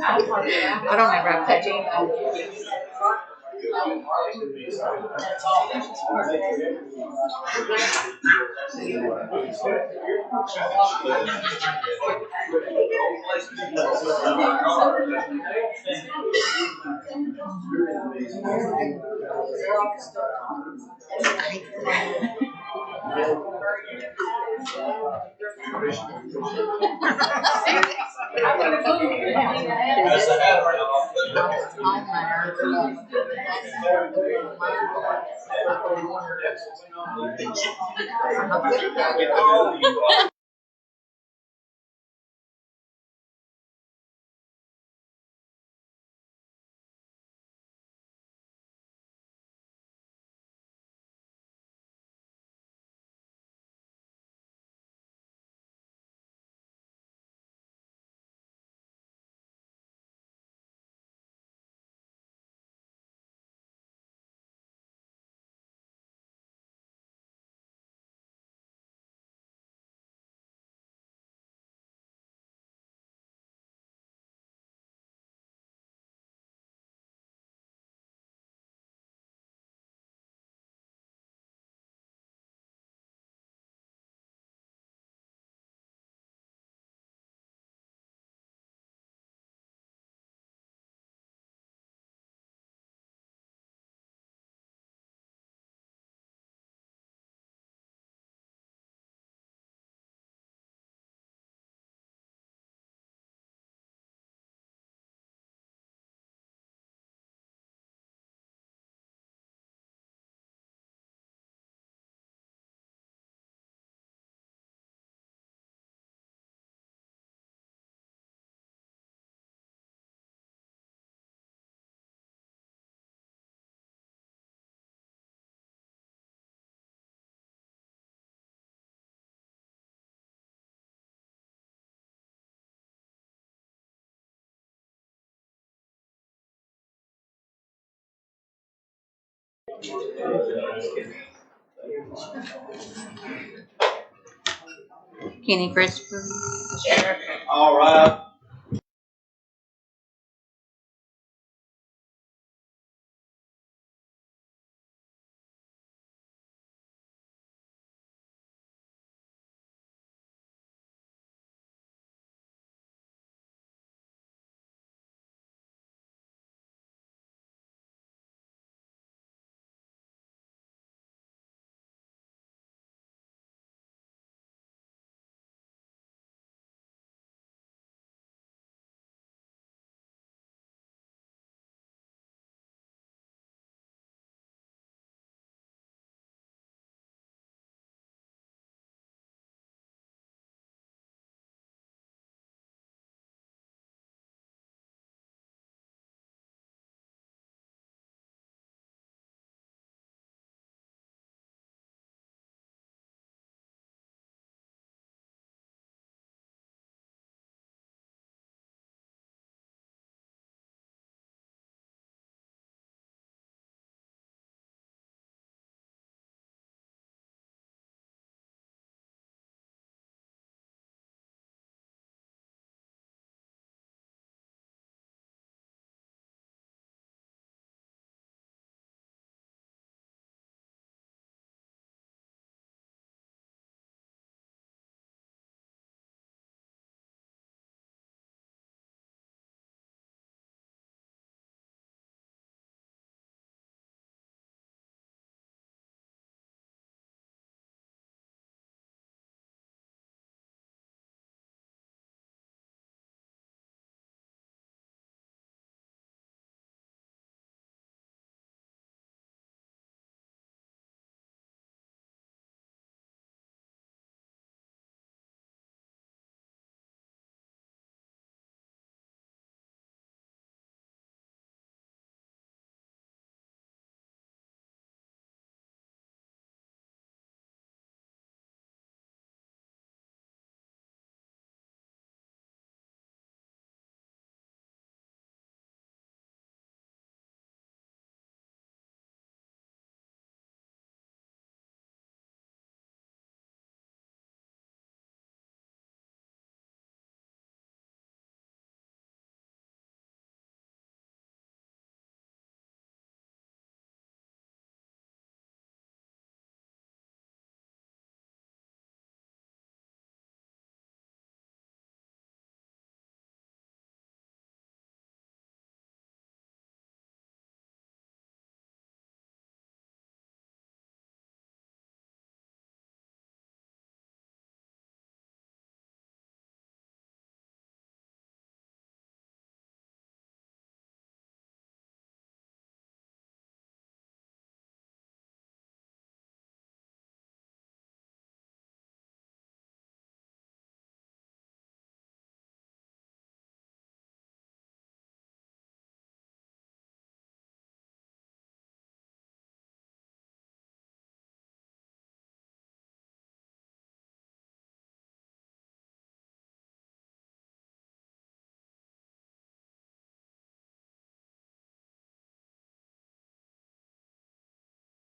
I don't ever have to. Kenny Christopher. All right.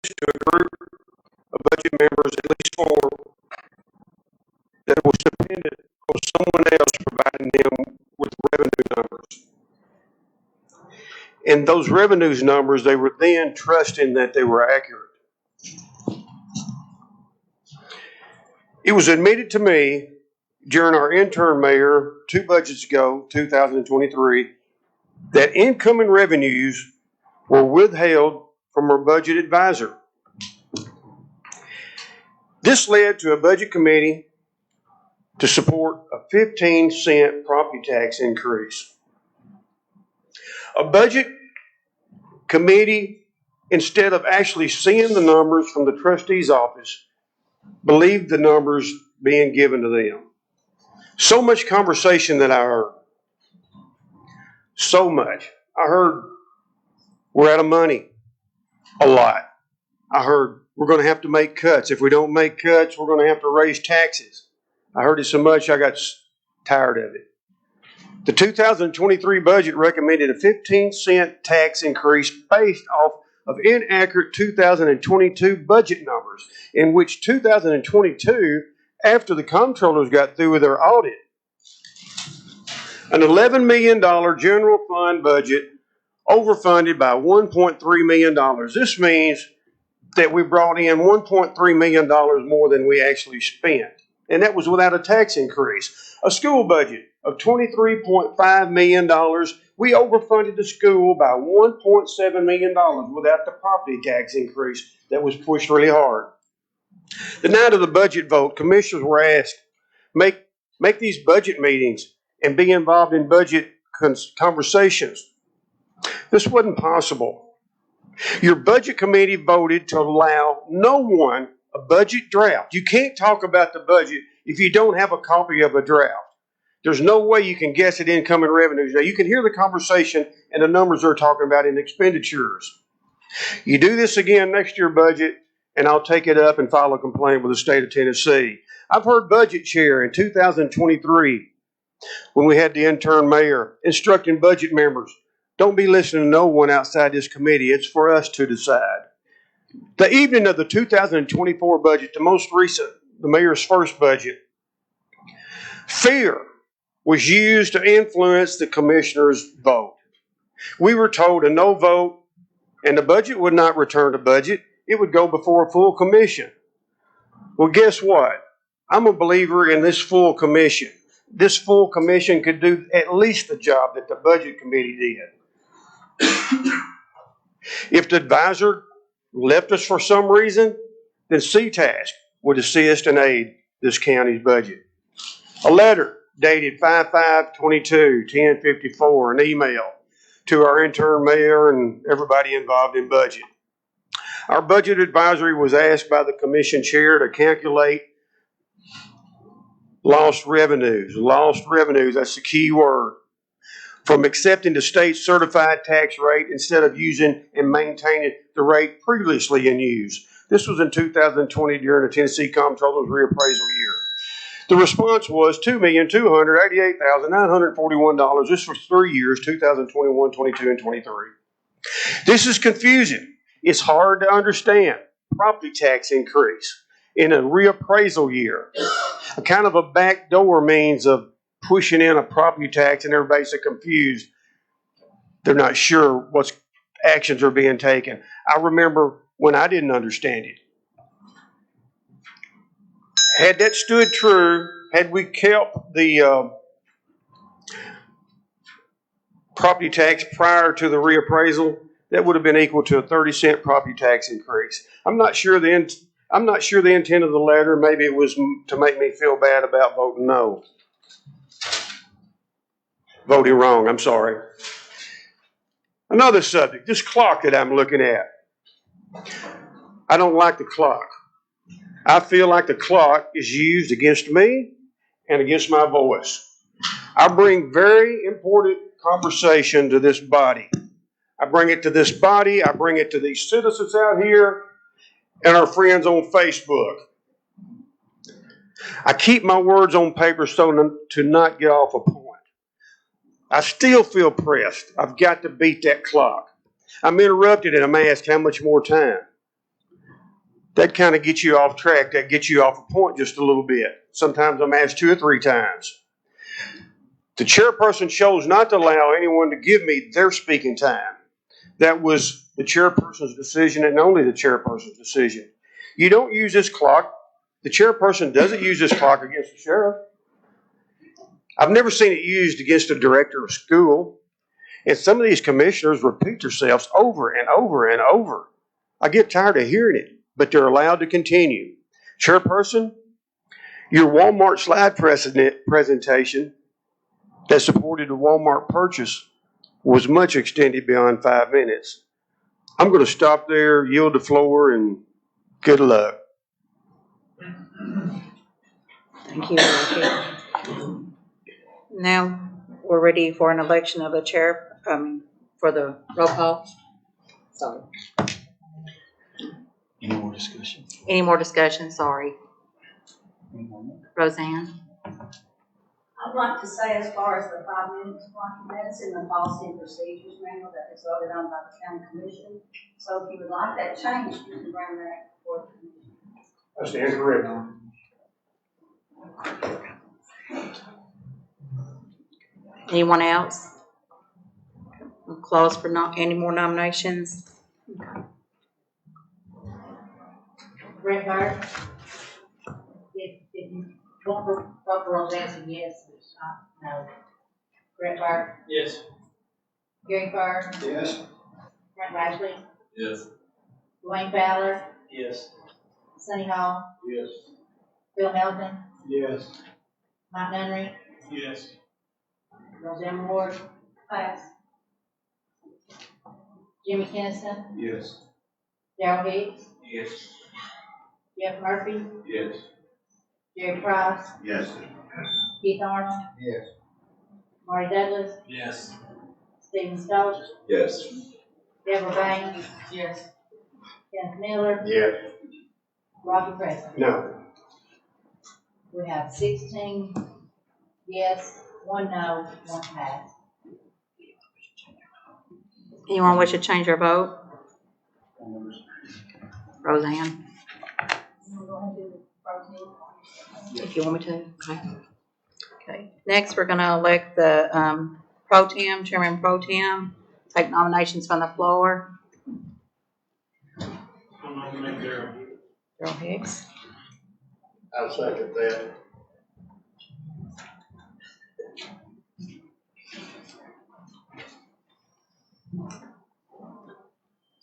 to a group of budget members, at least four, that was dependent on someone else providing them with revenue numbers. And those revenues numbers, they were then trusting that they were accurate. It was admitted to me during our intern mayor 2 budgets ago, 2023, that incoming revenues were withheld from our budget advisor. This led to a budget committee to support a 15-cent property tax increase. A budget committee, instead of actually seeing the numbers from the trustee's office, believed the numbers being given to them. So much conversation that I heard. So much. I heard we're out of money. A lot. I heard we're going to have to make cuts. If we don't make cuts, we're going to have to raise taxes. I heard it so much I got tired of it. The 2023 budget recommended a 15-cent tax increase based off of inaccurate 2022 budget numbers, in which 2022, after the comptrollers got through with their audit, an $11 million general fund budget overfunded by $1.3 million. This means that we brought in $1.3 million more than we actually spent. And that was without a tax increase. A school budget of $23.5 million, we overfunded the school by $1.7 million without the property tax increase that was pushed really hard. The night of the budget vote, commissioners were asked, make these budget meetings and be involved in budget conversations. This wasn't possible. Your budget committee voted to allow no one a budget draft. You can't talk about the budget if you don't have a copy of a draft. There's no way you can guess at incoming revenues. Now, you can hear the conversation and the numbers they're talking about in expenditures. You do this again next year budget, and I'll take it up and file a complaint with the state of Tennessee. I've heard budget chair in 2023, when we had the intern mayor, instructing budget members, don't be listening to no one outside this committee. It's for us to decide. The evening of the 2024 budget, the most recent, the mayor's first budget, fear was used to influence the commissioner's vote. We were told a no vote, and the budget would not return to budget. It would go before a full commission. Well, guess what? I'm a believer in this full commission. This full commission could do at least the job that the budget committee did. If the advisor left us for some reason, then CTASC would assist and aid this county's budget. A letter dated 5/5/22, 10/54, an email to our intern mayor and everybody involved in budget. Our budget advisory was asked by the commission chair to calculate lost revenues. Lost revenues, that's the key word. From accepting the state certified tax rate instead of using and maintaining the rate previously in use. This was in 2020 during the Tennessee Comptroller's reappraisal year. The response was $2,288,941. This was 3 years, 2021, 22, and 23. This is confusing. It's hard to understand. Property tax increase in a reappraisal year. A kind of a backdoor means of pushing in a property tax, and everybody's so confused. They're not sure what actions are being taken. I remember when I didn't understand it. Had that stood true, had we kept the property tax prior to the reappraisal, that would have been equal to a 30-cent property tax increase. I'm not sure the intent of the letter. Maybe it was to make me feel bad about voting no. Voting wrong, I'm sorry. Another subject, this clock that I'm looking at. I don't like the clock. I feel like the clock is used against me and against my voice. I bring very important conversation to this body. I bring it to this body. I bring it to these citizens out here and our friends on Facebook. I keep my words on paper so to not get off a point. I still feel pressed. I've got to beat that clock. I'm interrupted and I'm asked how much more time. that kind of gets you off track. That gets you off a point just a little bit. Sometimes I'm asked 2 or 3 times. The chairperson chose not to allow anyone to give me their speaking time. That was the chairperson's decision and only the chairperson's decision. You don't use this clock. The chairperson doesn't use this clock against the sheriff. I've never seen it used against a director of school. And some of these commissioners repeat themselves over and over and over. I get tired of hearing it, but they're allowed to continue. Chairperson, your Walmart slide presentation that supported the Walmart purchase was much extended beyond 5 minutes. I'm going to stop there, yield the floor, and good luck. Thank you, Ricky. Now we're ready for an election of a chair, for the roll call. Sorry. Any more discussion? Any more discussion? Sorry. Roseanne? I'd like to say, as far as the 5 minutes blocking, that's in the policy and procedures manual that was voted on by the county commission. So if you would like that changed, you can bring that before the commission. I stand corrected. Anyone else? We'll close for not any more nominations. Brett Byrd. If you want to vote for Roseanne, yes, it's not, no. Brett Byrd. Yes. Gary Byrd. Yes. Frank Lashley. Yes. Dwayne Fowler. Yes. Sonny Hall. Yes. Bill Melton. Yes. Mike Nunnery. Yes. Roseanne Ward. Pass. Jimmy Kinnison. Yes. Darrell Hicks. Yes. Jeff Murphy. Yes. Jerry Price. Yes. Keith Arnold. Yes. Marty Douglas. Yes. Stephen Stokes. Yes. Deborah Banks. Yes. Kenneth Miller. Yes. Roger Preston. No. We have 16 yes, 1 no, 1 pass. Anyone wish to change their vote? Roseanne? If you want me to, okay. Okay. Next, we're gonna elect the, pro tem, chairman pro tem. Take nominations from the floor. I'll nominate Darrell. Darrell Hicks. I'll second that.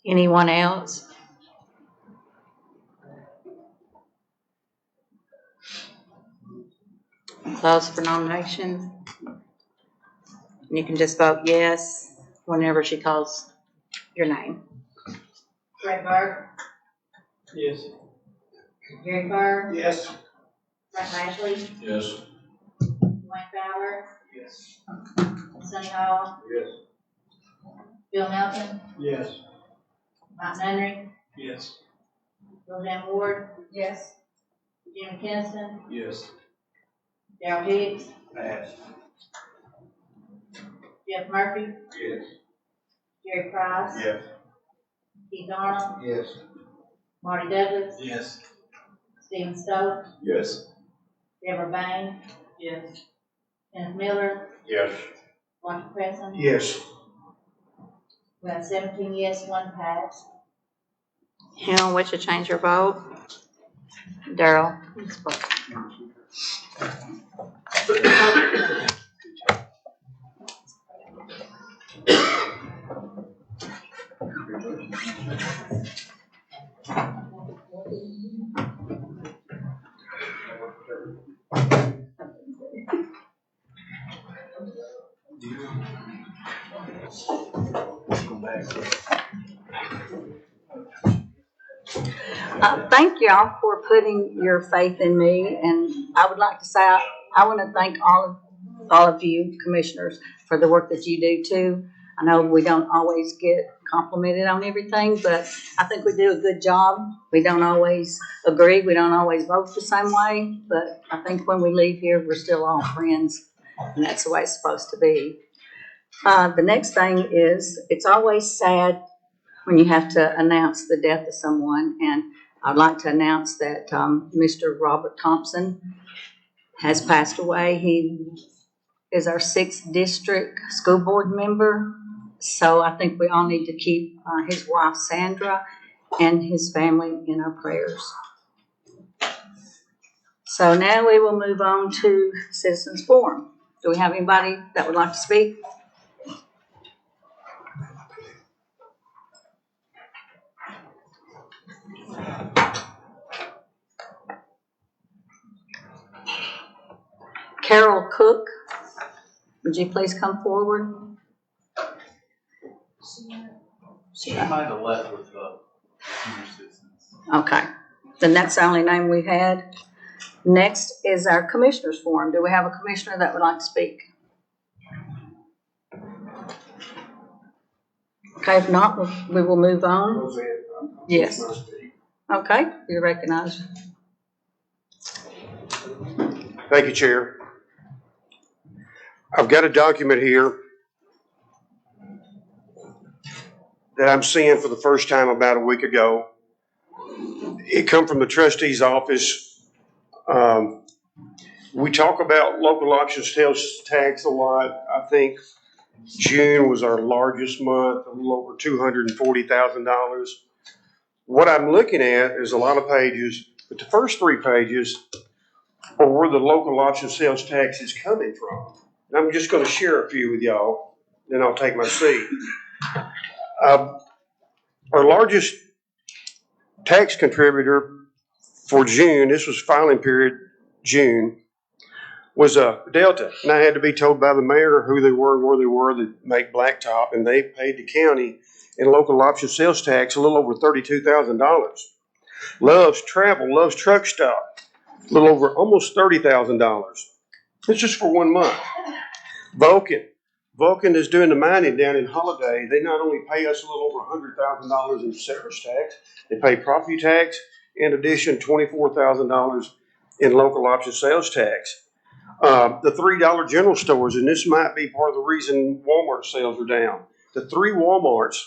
Anyone else? Close for nominations. You can just vote yes whenever she calls your name. Brett Byrd. Yes. Gary Byrd. Yes. Frank Lashley. Yes. Dwayne Fowler. Yes. Sonny Hall. Yes. Bill Melton. Yes. Mike Nunnery. Yes. Roseanne Ward. Yes. Jimmy Kinnison. Yes. Darrell Hicks. Pass. Jeff Murphy. Yes. Jerry Price. Yes. Keith Arnold. Yes. Marty Douglas. Yes. Stephen Stokes. Yes. Deborah Banks. Yes. Kenneth Miller. Yes. Roger Preston. Yes. We have 17 yes, 1 pass. Anyone wish to change your vote? Darrell? Thank y'all for putting your faith in me, and I would like to say I want to thank all of you commissioners for the work that you do too. I know we don't always get complimented on everything, but I think we do a good job. We don't always agree, we don't always vote the same way, but I think when we leave here, we're still all friends, and that's the way it's supposed to be. The next thing is, it's always sad when you have to announce the death of someone, and I'd like to announce that Mr. Robert Thompson has passed away. He is our 6th district school board member. So I think we all need to keep his wife Sandra and his family in our prayers. So now we will move on to Citizens Forum. Do we have anybody that would like to speak? Carol Cook, would you please come forward? She might have left with senior citizens. Okay, then that's the only name we had. Next is our Commissioners Forum. Do we have a commissioner that would like to speak? Okay, if not, we will move on. Yes. Okay, you're recognized. Thank you, Chair. I've got a document here that I'm seeing for the first time about a week ago. It come from the trustee's office. We talk about local option sales tax a lot. I think June was our largest month, a little over $240,000. What I'm looking at is a lot of pages, but the first 3 pages are where the local option sales tax is coming from. And I'm just going to share a few with y'all, then I'll take my seat. Our largest tax contributor for June, this was filing period June, was Delta. And I had to be told by the mayor who they were and where they were that make Blacktop, and they paid the county in local option sales tax a little over $32,000. Loves Travel, Loves Truck Stop, a little over almost $30,000. It's just for 1 month. Vulcan is doing the mining down in Holiday. They not only pay us a little over $100,000 in sales tax, they pay property tax, in addition $24,000 in local option sales tax. The $3 general stores, and this might be part of the reason Walmart sales are down. The 3 Walmarts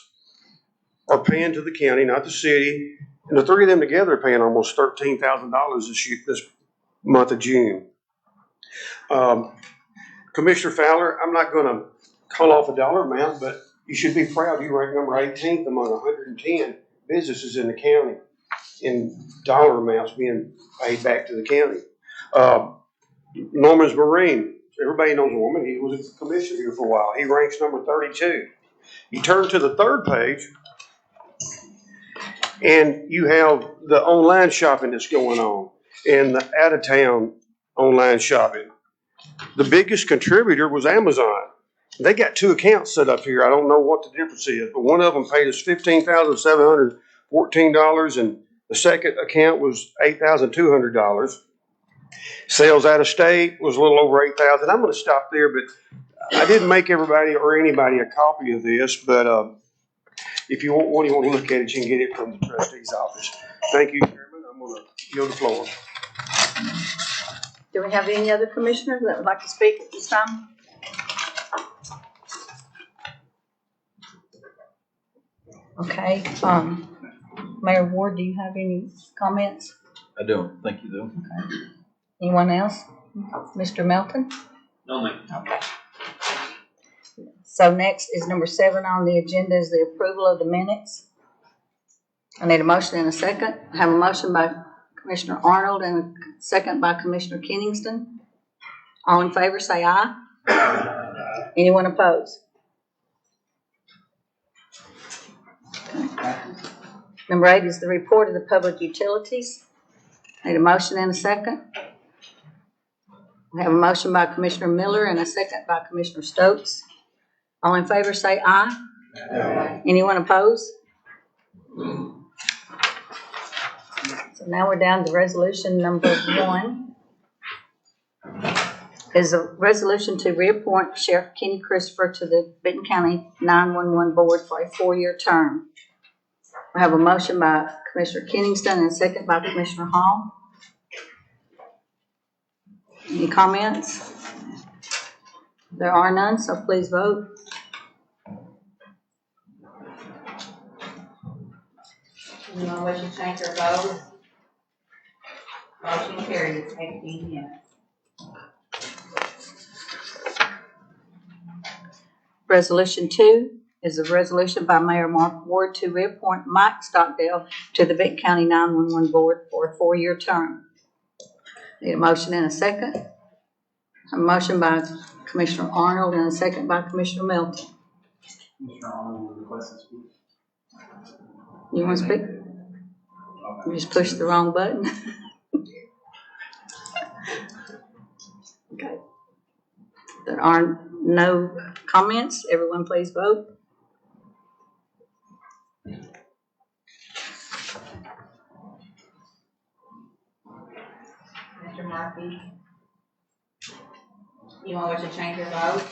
are paying to the county, not the city, and the 3 of them together are paying almost $13,000 this month of June. Commissioner Fowler, I'm not going to call off a dollar amount, but you should be proud you rank number 18th among 110 businesses in the county in dollar amounts being paid back to the county. Norman's Marine, everybody knows Norman. He was a commissioner here for a while. He ranks number 32. You turn to the 3rd page, and you have the online shopping that's going on and the out-of-town online shopping. The biggest contributor was Amazon. They got 2 accounts set up here. I don't know what the difference is, but one of them paid us $15,714, and the second account was $8,200. Sales out of state was a little over $8,000. I'm going to stop there, but I didn't make everybody or anybody a copy of this, but if you want to look at it, you can get it from the trustee's office. Thank you, Chairman. I'm going to yield the floor. Do we have any other commissioners that would like to speak at this time? Okay, Mayor Ward, do you have any comments? I don't think you do. Okay. Anyone else? Mr. Melton? No, ma'am. Okay. So next is number 7 on the agenda is the approval of the minutes. I need a motion and a second. I have a motion by Commissioner Arnold and a second by Commissioner Kenningston. All in favor say aye. Anyone opposed? Okay. Number 8 is the report of the public utilities. I need a motion and a second. We have a motion by Commissioner Miller and a second by Commissioner Stokes. All in favor say aye. Aye. Anyone opposed? So now we're down to resolution number 1. Is a resolution to reappoint Sheriff Kenny Christopher to the Benton County 911 Board for a 4-year term. We have a motion by Commissioner Kenningston and a second by Commissioner Hall. Any comments? There are none, so please vote. Anyone wish to change their vote? Motion carries 18 yes. Resolution 2 is a resolution by Mayor Mark Ward to reappoint Mike Stockdale to the Benton County 911 Board for a 4-year term. Need a motion and a second. A motion by Commissioner Arnold and a second by Commissioner Melton. Commissioner Arnold would request to speak. You want to speak? You just pushed the wrong button. Okay. There are no comments. Everyone please vote. Mr. Murphy? You want to change your vote?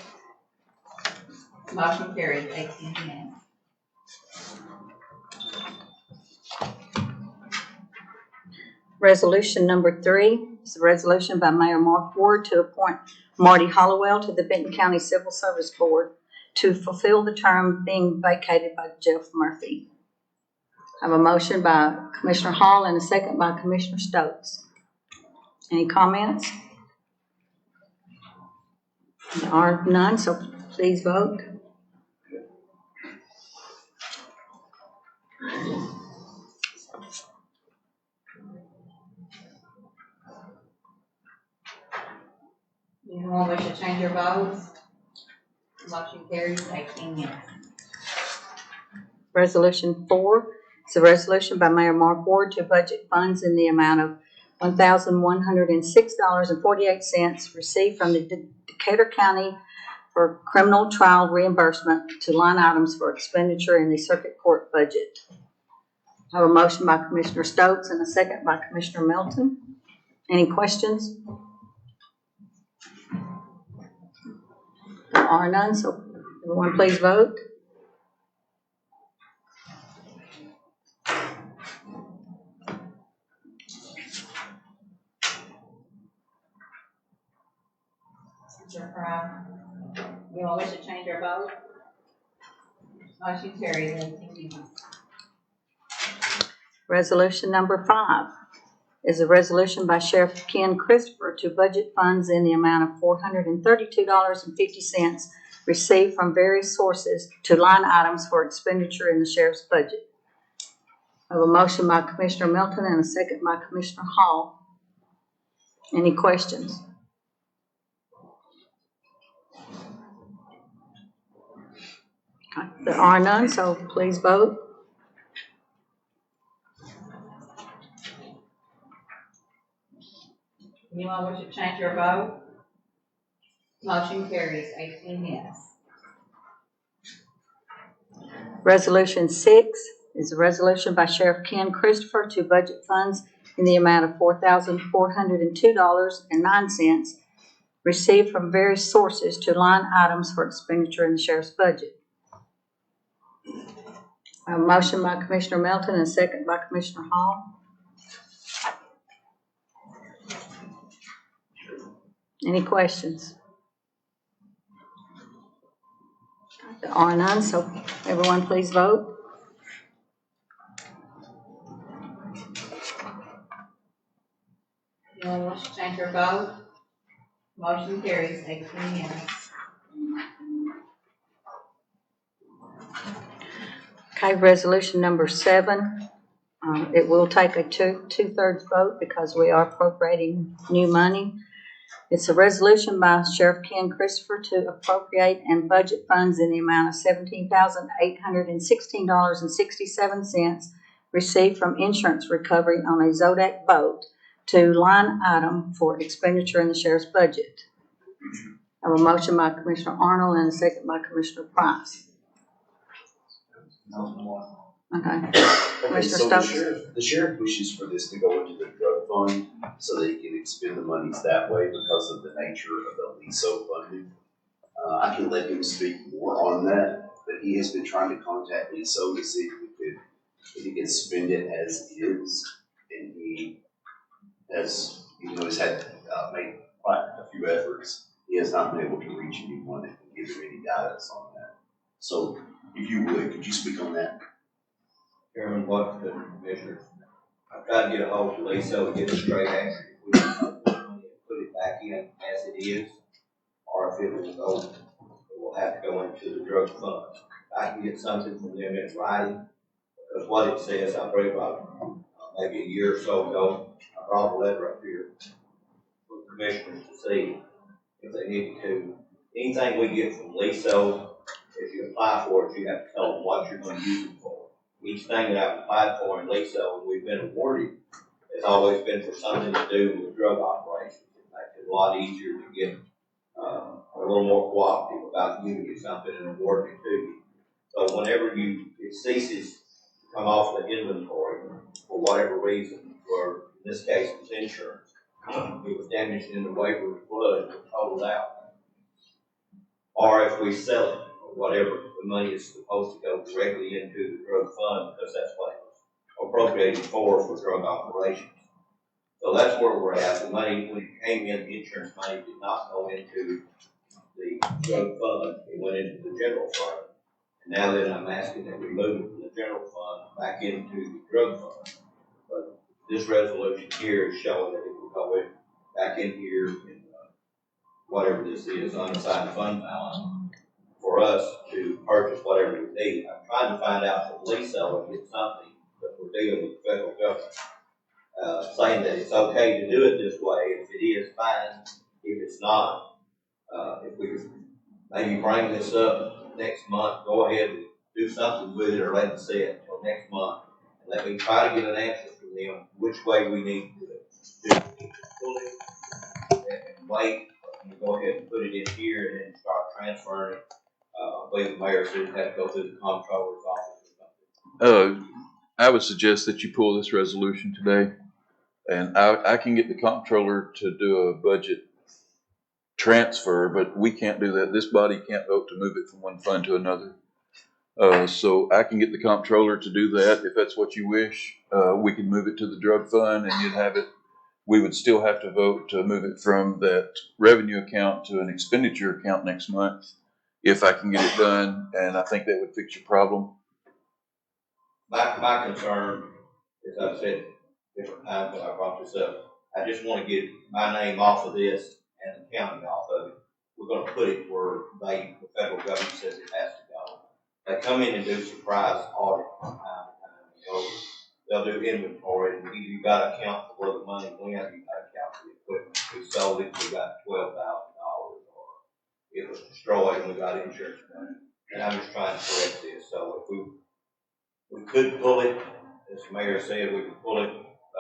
Motion carries 18 yes. Resolution number 3 is a resolution by Mayor Mark Ward to appoint Marty Hollowell to the Benton County Civil Service Board to fulfill the term being vacated by Jeff Murphy. I have a motion by Commissioner Hall and a second by Commissioner Stokes. Any comments? There are none, so please vote. Anyone wish to change your vote? Motion carries 18 yes. Resolution 4 is a resolution by Mayor Mark Ward to budget funds in the amount of $1,106.48 received from the Decatur County for criminal trial reimbursement to line items for expenditure in the circuit court budget. I have a motion by Commissioner Stokes and a second by Commissioner Melton. Any questions? There are none, so everyone please vote. Mr. You want wish to change your vote? Motion carries 18 yes. Resolution number 5 is a resolution by Sheriff Ken Christopher to budget funds in the amount of $432.50 received from various sources to line items for expenditure in the sheriff's budget. I have a motion by Commissioner Melton and a second by Commissioner Hall. Any questions? Okay. There are none, so please vote. Anyone wish to change your vote? Motion carries 18 yes. Resolution 6 is a resolution by Sheriff Ken Christopher to budget funds in the amount of $4,402.09 received from various sources to line items for expenditure in the sheriff's budget. A motion by Commissioner Melton and a second by Commissioner Hall. Any questions? There are none, so everyone please vote. Anyone wish to change your vote? Motion carries 18 yes. Okay, resolution number 7. It will take a two-thirds vote because we are appropriating new money. It's a resolution by Sheriff Ken Christopher to appropriate and budget funds in the amount of $17,816.67 received from insurance recovery on a Zodiac boat to line item for expenditure in the sheriff's budget. I have a motion by Commissioner Arnold and a second by Commissioner Price. Okay. Okay, so Stokes? the sheriff wishes for this to go into the drug fund so that he can expend the monies that way because of the nature of the LISO funding. I can let him speak more on that, but he has been trying to contact LISO to see if he can spend it as is, and he has, even though he's had made quite a few efforts, he has not been able to reach anyone that can give him any guidance on that. So, if you would, could you speak on that? Chairman, what the measure? I tried to get a hold of Lisa and get a straight answer. If we can put it back in as it is, or if it will go, it will have to go into the drug fund. I can get something from them in writing, because what it says, I believe about maybe a year or so ago, I brought a letter up here for the commissioners to see if they need to. Anything we get from Lisa, if you apply for it, you have to tell them what you're going to use it for. Each thing that I've applied for in Lisa and we've been awarded has always been for something to do with drug operations. It makes it a lot easier to get a little more cooperative about giving you something and awarding it to you. So whenever it ceases to come off the inventory for whatever reason, or in this case it was insurance, it was damaged in the wave of flood, it was totaled out. Or if we sell it, or whatever, the money is supposed to go directly into the drug fund because that's what it was appropriated for drug operations. So that's where we're at. The money, when it came in, the insurance money did not go into the drug fund. It went into the general fund. And now then I'm asking that we move it from the general fund back into the drug fund. But this resolution here is showing that it will go in, back in here in whatever this is, unassigned fund balance, for us to purchase whatever we need. I'm trying to find out from Lisa and get something, but we're dealing with the federal government, saying that it's okay to do it this way. If it is, fine. If it's not, if we could maybe bring this up next month, go ahead and do something with it, or let it sit until next month, and let me try to get an answer from them which way we need to do it. Do we pull it and wait, and go ahead and put it in here and then start transferring it? I believe the mayor said it had to go through the comptroller's office or something. I would suggest that you pull this resolution today, and I can get the comptroller to do a budget transfer, but we can't do that. This body can't vote to move it from one fund to another. So I can get the comptroller to do that if that's what you wish. We can move it to the drug fund and you'd have it. We would still have to vote to move it from that revenue account to an expenditure account next month if I can get it done, and I think that would fix your problem. My concern, as I've said different times when I brought this up, I just want to get my name off of this and the county off of it. We're going to put it where the federal government says it has to go. They come in and do surprise audit from time to time. They'll do inventory, and you got to account for where the money went. You got to account for the equipment. We sold it, we got $12,000, or it was destroyed, and we got insurance money. And I'm just trying to correct this. So if we could pull it, as the mayor said, we could pull it.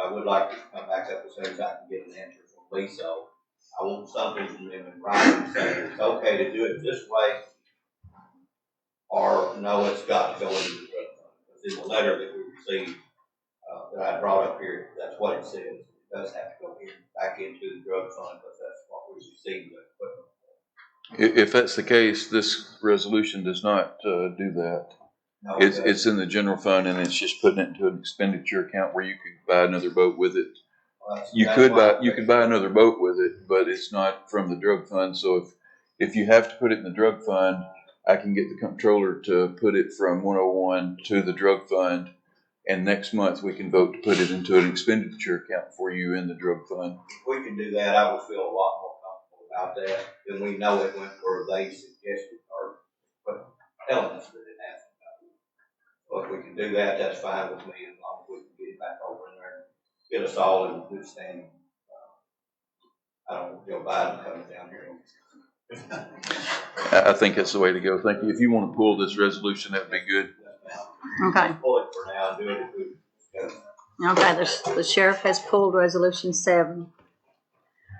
I would like to come back up as soon as I can get an answer from Lisa. I want something from them in writing saying it's okay to do it this way, or no, it's got to go into the drug fund. Because in the letter that we received, that I brought up here, that's what it says. It does have to go back into the drug fund because that's what we received the equipment. If that's the case, this resolution does not do that. No, It's in the general fund, and it's just putting it into an expenditure account where you could buy another boat with it. You could buy another boat with it, but it's not from the drug fund. So if you have to put it in the drug fund, I can get the comptroller to put it from 101 to the drug fund, and next month we can vote to put it into an expenditure account for you in the drug fund. If we can do that, I would feel a lot more comfortable about that. Then we know it went where they suggested or telling us that it has to go. So if we can do that, that's fine with me, as long as we can get it back over in there, get us all in good standing. I don't want Joe Biden coming down here. I think that's the way to go. Thank you. If you want to pull this resolution, that would be good. Okay. Pull it for now and do it if we Okay, the sheriff has pulled resolution 7.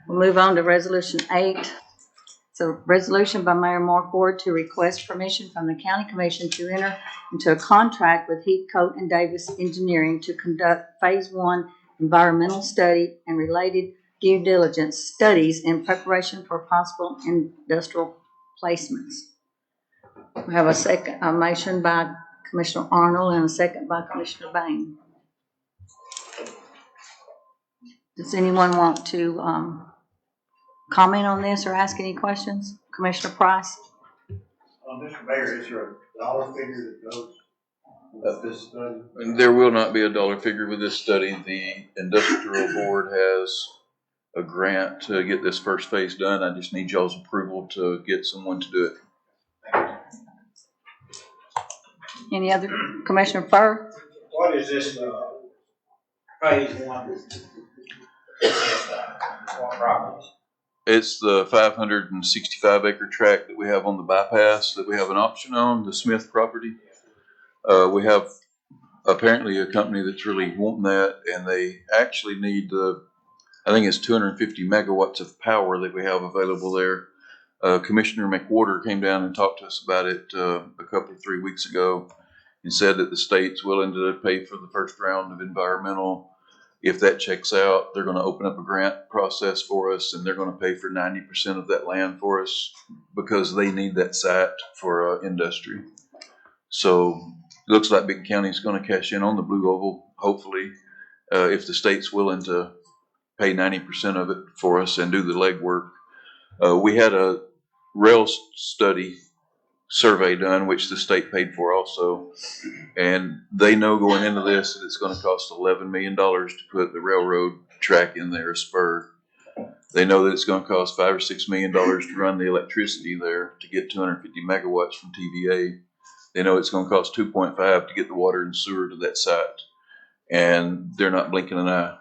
We'll move on to resolution 8. It's a resolution by Mayor Mark Ward to request permission from the county commission to enter into a contract with Heathcote and Davis Engineering to conduct phase 1 environmental study and related due diligence studies in preparation for possible industrial placements. We have a motion by Commissioner Arnold and a second by Commissioner Bain. Does anyone want to comment on this or ask any questions? Commissioner Price? Mr. Mayor, is there a dollar figure that goes with this study? And there will not be a dollar figure with this study. The industrial board has a grant to get this first phase done. I just need y'all's approval to get someone to do it. Any other, Commissioner Furr? What is this, phase one? What properties? It's the 565 acre tract that we have on the bypass that we have an option on, the Smith property. We have apparently a company that's really wanting that, and they actually need I think it's 250 megawatts of power that we have available there. Commissioner McWhorter came down and talked to us about it a couple of 3 weeks ago and said that the state's willing to pay for the first round of environmental. If that checks out, they're going to open up a grant process for us, and they're going to pay for 90% of that land for us because they need that site for industry. So it looks like Benton County is going to cash in on the Blue Oval, hopefully, if the state's willing to pay 90% of it for us and do the legwork. We had a rail study survey done, which the state paid for also, and they know going into this that it's going to cost $11 million to put the railroad track in there, a spur. They know that it's going to cost $5 or $6 million to run the electricity there to get 250 megawatts from TVA. They know it's going to cost 2.5 to get the water and sewer to that site, and they're not blinking an eye.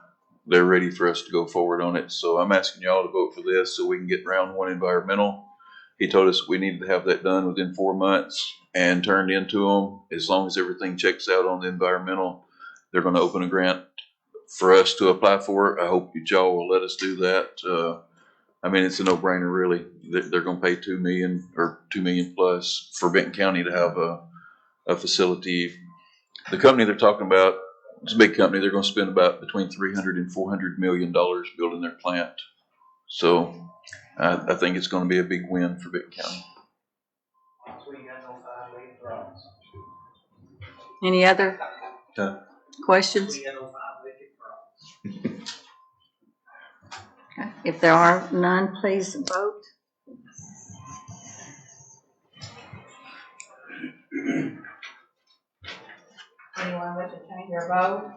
They're ready for us to go forward on it. So I'm asking y'all to vote for this so we can get round one environmental. He told us we needed to have that done within 4 months and turned into them. As long as everything checks out on the environmental, they're going to open a grant for us to apply for it. I hope y'all will let us do that. I mean, it's a no-brainer, really. They're going to pay $2 million or $2 million plus for Benton County to have a facility. The company they're talking about, it's a big company. They're going to spend about between $300 and $400 million building their plant. So I think it's going to be a big win for Benton County. Any other questions? Okay. If there are none, please vote. Anyone wish to change their vote?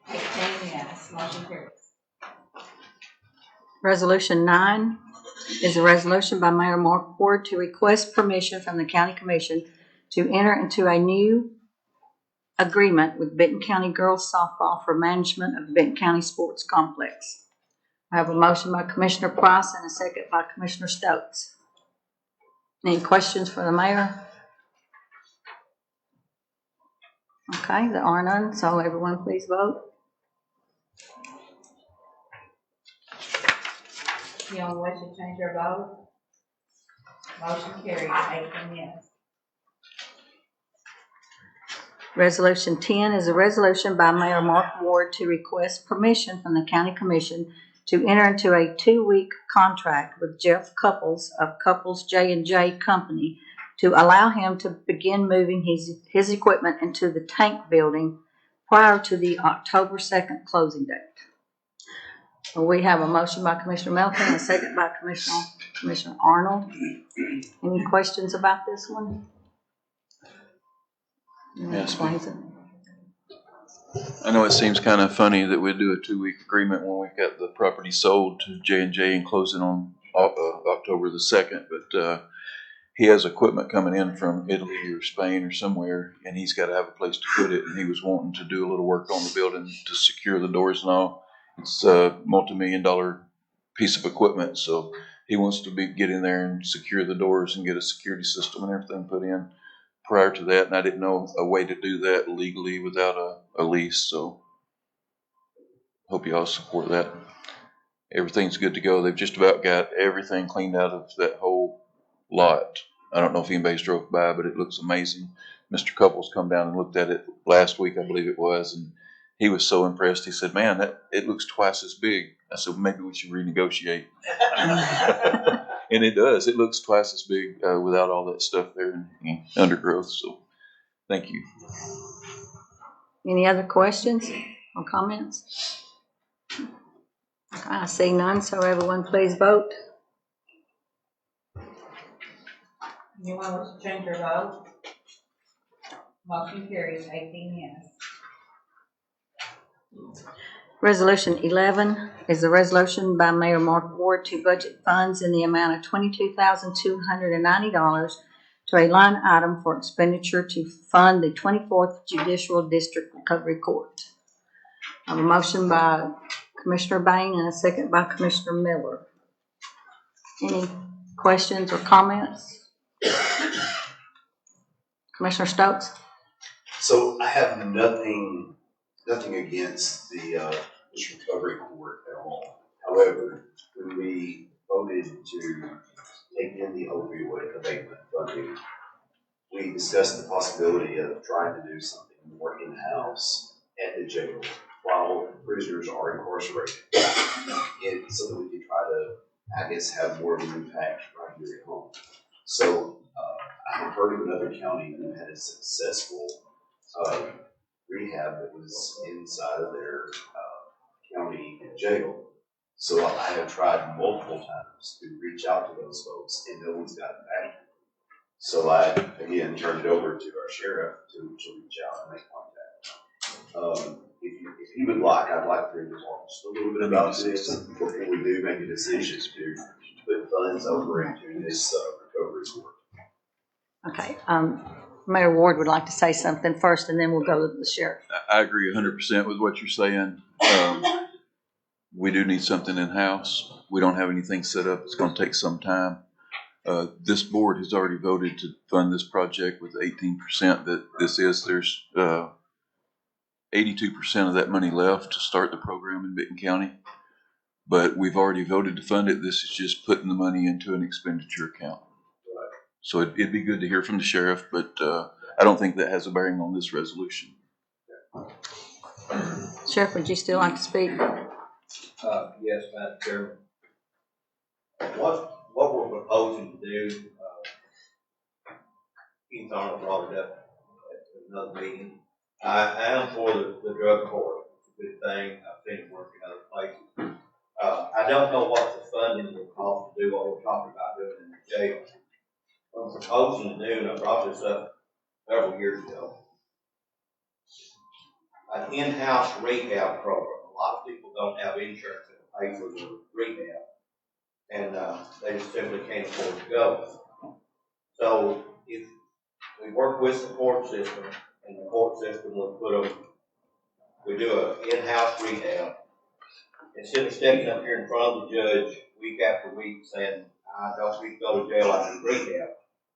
18 yes, motion carries. Resolution 9 is a resolution by Mayor Mark Ward to request permission from the County Commission to enter into a new agreement with Benton County Girls Softball for management of the Benton County Sports Complex. I have a motion by Commissioner Price and a second by Commissioner Stokes. Any questions for the mayor? Okay, there are none, so everyone please vote. Anyone wish to change their vote? Motion carries, 18 yes. Resolution 10 is a resolution by Mayor Mark Ward to request permission from the County Commission to enter into a 2-week contract with Jeff Couples of Couples J&J Company to allow him to begin moving his equipment into the tank building prior to the October 2nd closing date. We have a motion by Commissioner Melton and a second by Commissioner Arnold. Any questions about this one? Yes, Explains it. I know it seems kind of funny that we do a 2-week agreement when we've got the property sold to J&J and closing on October the 2nd, but he has equipment coming in from Italy or Spain or somewhere, and he's got to have a place to put it, and he was wanting to do a little work on the building to secure the doors and all. It's a multi-million-dollar piece of equipment, so he wants to get in there and secure the doors and get a security system and everything put in prior to that, and I didn't know a way to do that legally without a lease, so hope you all support that. Everything's good to go. They've just about got everything cleaned out of that whole lot. I don't know if anybody's drove by, but it looks amazing. Mr. Couples come down and looked at it last week, I believe it was, and he was so impressed. He said, "Man, it looks twice as big." I said, "Maybe we should renegotiate." And it does. It looks twice as big without all that stuff there and undergrowth. So, thank you. Any other questions or comments? Okay, I see none, so everyone please vote. Anyone wish to change their vote? Motion carries 18 yes. Resolution 11 is a resolution by Mayor Mark Ward to budget funds in the amount of $22,290 to a line item for expenditure to fund the 24th Judicial District Recovery Court. I have a motion by Commissioner Bain and a second by Commissioner Miller. Any questions or comments? Commissioner Stokes? So I have nothing against the this recovery court at all. However, when we voted to take in the opioid abatement funding, we discussed the possibility of trying to do something more in-house at the jail while prisoners are incarcerated, so that we can try to, I guess, have more of an impact right here at home. So I have heard of another county who had a successful rehab that was inside of their county jail. So I have tried multiple times to reach out to those folks, and no one's gotten back. So I again turned it over to our sheriff to reach out and make contact. If he would like, I'd like for him to talk just a little bit about this before we do make a decision to put funds over into this recovery court. Okay, Mayor Ward would like to say something first, and then we'll go to the sheriff. I agree 100% with what you're saying. We do need something in-house. We don't have anything set up. It's going to take some time. This board has already voted to fund this project with 18% that this is. There's 82% of that money left to start the program in Benton County. But we've already voted to fund it. This is just putting the money into an expenditure account. So it'd be good to hear from the sheriff, but I don't think that has a bearing on this resolution. Sheriff, would you still like to speak? Yes, Madam Chairman. What we're proposing to do, Keith Arnold brought it up at another meeting. I am for the drug court. It's a good thing. I've seen it work in other places. I don't know what the funding will cost to do what we're talking about doing in the jail. What I'm proposing to do, and I brought this up several years ago, an in-house rehab program. A lot of people don't have insurance that will pay for the rehab, and they just simply can't afford to go. So if we work with the court system, and the court system would we do an in-house rehab, instead of stepping up here in front of the judge week after week saying, I don't need to go to jail, I need rehab.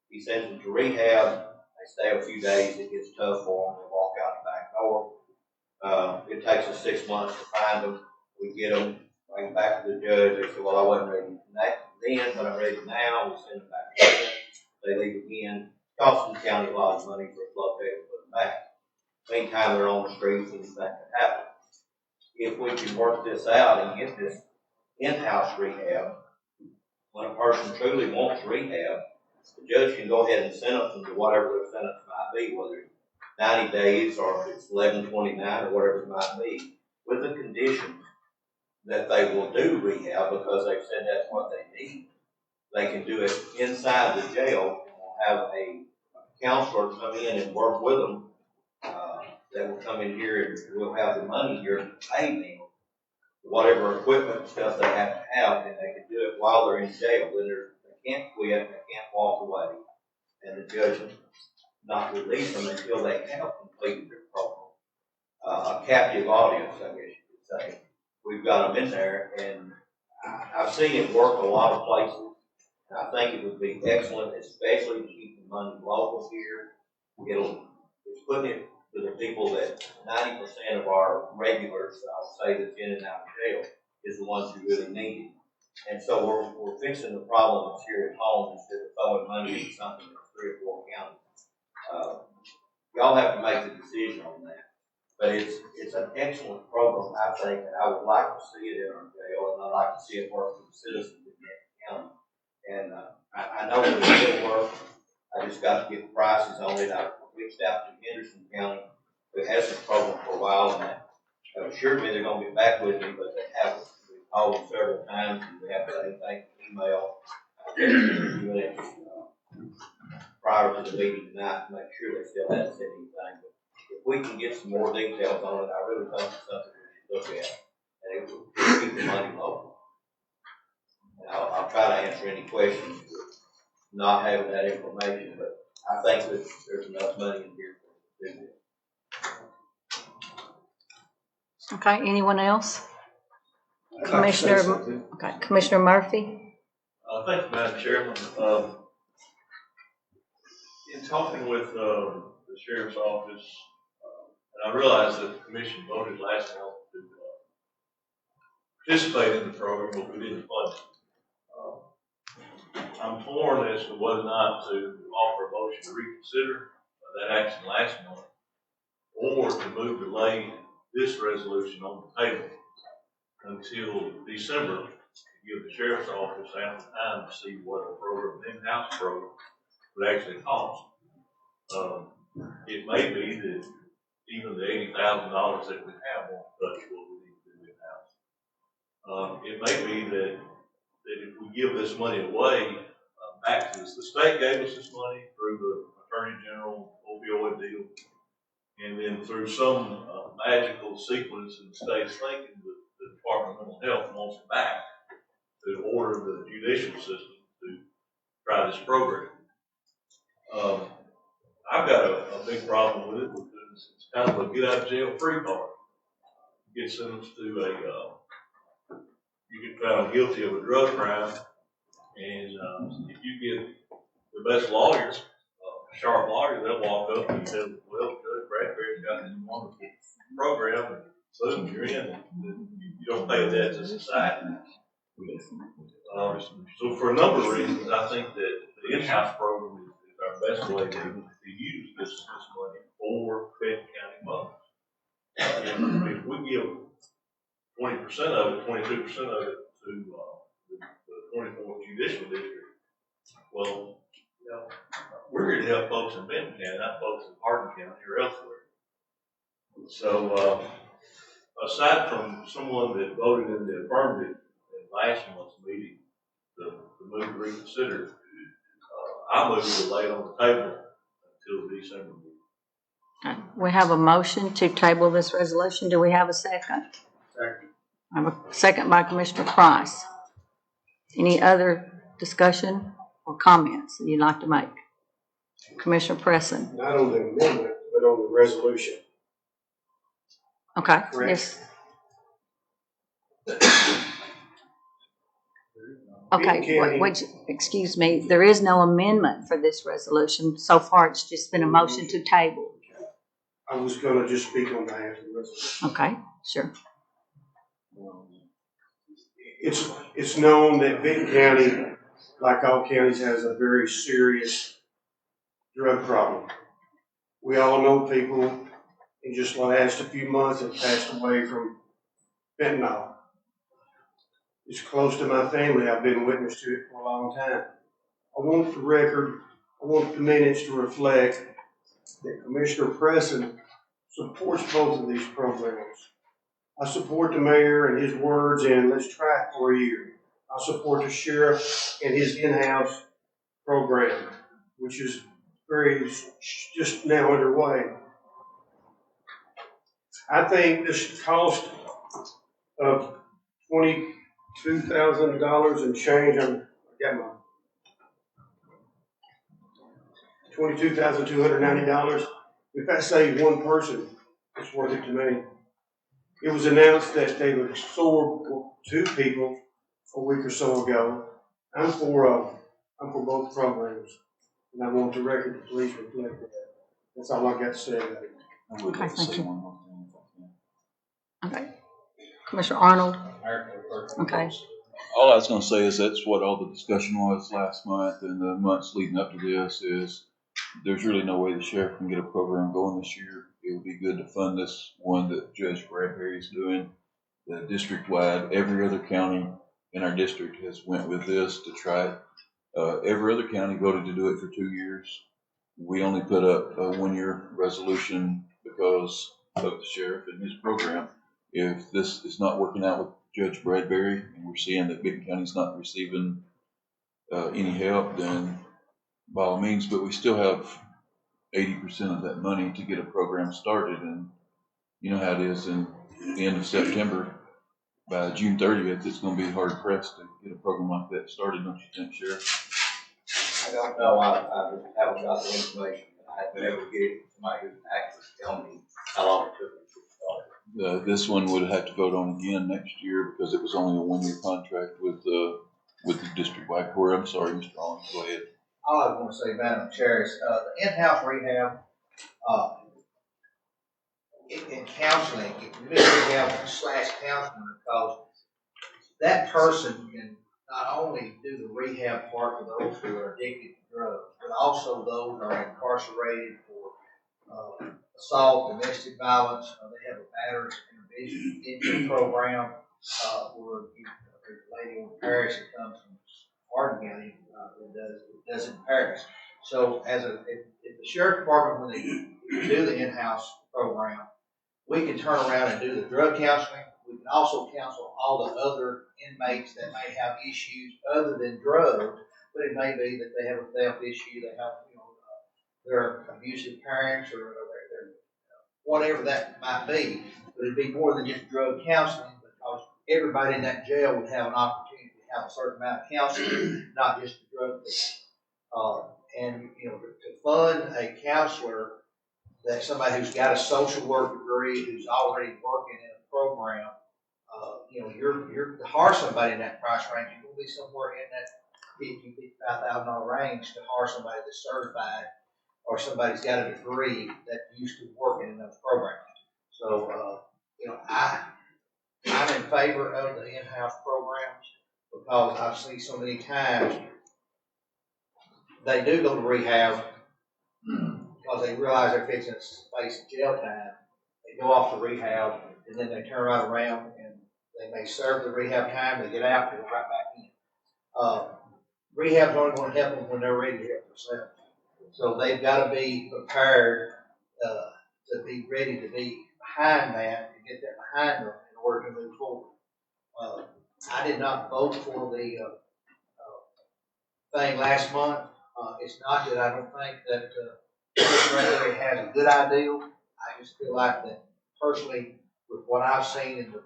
He sends them to rehab, they stay a few days, it gets tough for them, they walk out the back door. It takes us 6 months to find them, we get them, bring them back to the judge, they say, well, I wasn't ready then, but I'm ready now, we send them back again, they leave again, costing the county a lot of money for a flow tech to put them back. Meantime, they're on the streets, anything can happen. If we can work this out and get this in-house rehab, when a person truly wants rehab, the judge can go ahead and sentence them to whatever their sentence might be, whether it's 90 days or if it's 1129 or whatever it might be, with the condition that they will do rehab because they've said that's what they need. They can do it inside the jail, and we'll have a counselor come in and work with them. That will come in here and we'll have the money here to pay them whatever equipment and stuff they have to have, and they can do it while they're in jail. Then they can't quit, they can't walk away, and the judge will not release them until they have completed their program. A captive audience, I guess you could say. We've got them in there, and I've seen it work a lot of places. And I think it would be excellent, especially to keep the money local here. It's putting it to the people that 90% of our regulars, I'll say, that's in and out of jail, is the ones who really need it. And so we're fixing the problem that's here at home instead of throwing money into something that's 3 or 4 counties. Y'all have to make the decision on that. But it's an excellent program, I think, and I would like to see it in our jail, and I'd like to see it work for the citizens in that county. And I know that it will work. I just got to get prices on it. I reached out to Henderson County, who has this program for a while, and they assured me they're going to get back with me, but they haven't. We've called them several times, and we haven't got anything email. Prior to the meeting tonight to make sure they still haven't said anything. we can get some more details on it, I really think it's something we should look at, and it would keep the money local. And I'll try to answer any questions with not having that information, but I think that there's enough money in here for us to do this. Okay, anyone else? Commissioner, okay, Commissioner Murphy? Thank you, Madam Chairman. In talking with the sheriff's office, and I realize that the commission voted last month to participate in the program, but we didn't fund it. I'm torn as to whether or not to offer a motion to reconsider that action last month, or to move to lay this resolution on the table until December, to give the sheriff's office ample time to see what a program, in-house program, would actually cost. It may be that even the $80,000 that we have won't touch what we need to do in-house. It may be that if we give this money away back to us, the state gave us this money through the Attorney General opioid deal, and then through some magical sequence in the state's thinking, the Department of Mental Health wants it back to order the judicial system to try this program. I've got a big problem with it because it's kind of a get out of jail free card. You get sentenced to you get found guilty of a drug crime, and if you get the best lawyers, sharp lawyers, they'll walk up and say, well, Judge Bradbury's got this wonderful program, and boom, you're in. You don't pay that to society. So for a number of reasons, I think that the in-house program is our best way to use this money for Benton County funds. If we give 20% of it, 22% of it to the 24th Judicial District, well, you know, we're here to help folks in Benton County, not folks in Hardin County or elsewhere. So, aside from someone that voted in the affirmative in last month's meeting, the move to reconsider, I move to lay it on the table until December meeting. We have a motion to table this resolution. Do we have a second? Second. I have a second by Commissioner Price. Any other discussion or comments that you'd like to make? Commissioner Preston. Not on the amendment, but on the resolution. Okay, Correct. yes. Okay, excuse me, there is no amendment for this resolution. So far, it's just been a motion to table. I was gonna just speak on behalf of the resolution. Okay, sure. It's known that Benton County, like all counties, has a very serious drug problem. We all know people in just the last few months have passed away from fentanyl. It's close to my family. I've been witness to it for a long time. I want the record, I want the minutes to reflect that Commissioner Preston supports both of these programs. I support the mayor and his words in let's try it for a year. I support the sheriff and his in-house program, which is just now underway. I think this cost of $22,000 and change, I got my $22,290. If that saves one person, it's worth it to me. It was announced that they would absorb 2 people a week or so ago. I'm for both programs, and I want the record to please reflect that. That's all I got to say about it. Okay, thank you. Okay. Commissioner Arnold? Okay. All I was gonna say is that's what all the discussion was last month and the months leading up to this is there's really no way the sheriff can get a program going this year. It would be good to fund this one that Judge Bradbury is doing, the district-wide. Every other county in our district has went with this to try it. Every other county voted to do it for 2 years. We only put up a 1-year resolution because of the sheriff and his program. If this is not working out with Judge Bradbury and we're seeing that Benton County's not receiving any help, then by all means, but we still have 80% of that money to get a program started. And you know how it is in the end of September. By June 30th, it's going to be hard pressed to get a program like that started, don't you think, Sheriff? I don't know, I just haven't got the information. I've been able to get it from somebody who can actually tell me how long it took me to get started. This one would have to vote on again next year because it was only a 1-year contract with the district-wide court. I'm sorry, Mr. Rollins, go ahead. All I want to say, Madam Chair, is the in-house rehab, in counseling, rehab / counseling, because that person can not only do the rehab part for those who are addicted to drugs, but also those who are incarcerated for assault, domestic violence. They have a battered intervention program where there's a lady in Paris that comes from Hardin County that does in Paris. So if the sheriff department, when they do the in-house program, we can turn around and do the drug counseling. We can also counsel all the other inmates that may have issues other than drugs, but it may be that they have a theft issue, they have, their abusive parents or their whatever that might be. But it'd be more than just drug counseling, because everybody in that jail would have an opportunity to have a certain amount of counseling, not just the drug thing. And to fund a counselor, that somebody who's got a social work degree, who's already working in a program, you're to hire somebody in that price range, you're going to be somewhere in that $50,000 range to hire somebody that's certified, or somebody's got a degree that's used to working in those programs. So, I'm in favor of the in-house programs, because I've seen so many times they do go to rehab because they realize they're fixing to face jail time. They go off to rehab, and then they turn right around and they may serve the rehab time, they get out, and go right back in. Rehab's only going to help them when they're ready to help themselves. So they've got to be prepared to be ready to be behind that, and get that behind them in order to move forward. I did not vote for the thing last month. It's not that I don't think that Ray has a good idea. I just feel like that personally, with what I've seen in the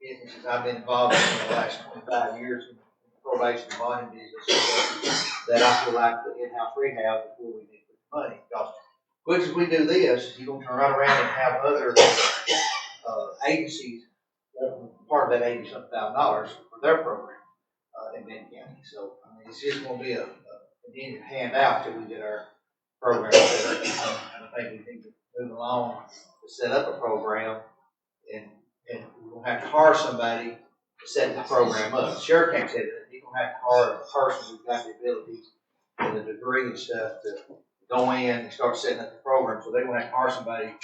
businesses I've been involved in the last 25 years in probation and bonding business, that I feel like the in-house rehab before we need to put money. Because quick as we do this, you're going to turn right around and have other agencies part of that $80-something thousand for their program in Benton County. So it's just going to be a continued handout till we get our program set up. I think we need to move along to set up a program, and we're going to have to hire somebody to set the program up. The sheriff can't set it up. You're going to have to hire a person who's got the abilities and the degree and stuff to go in and start setting up the program. So they're going to have to hire somebody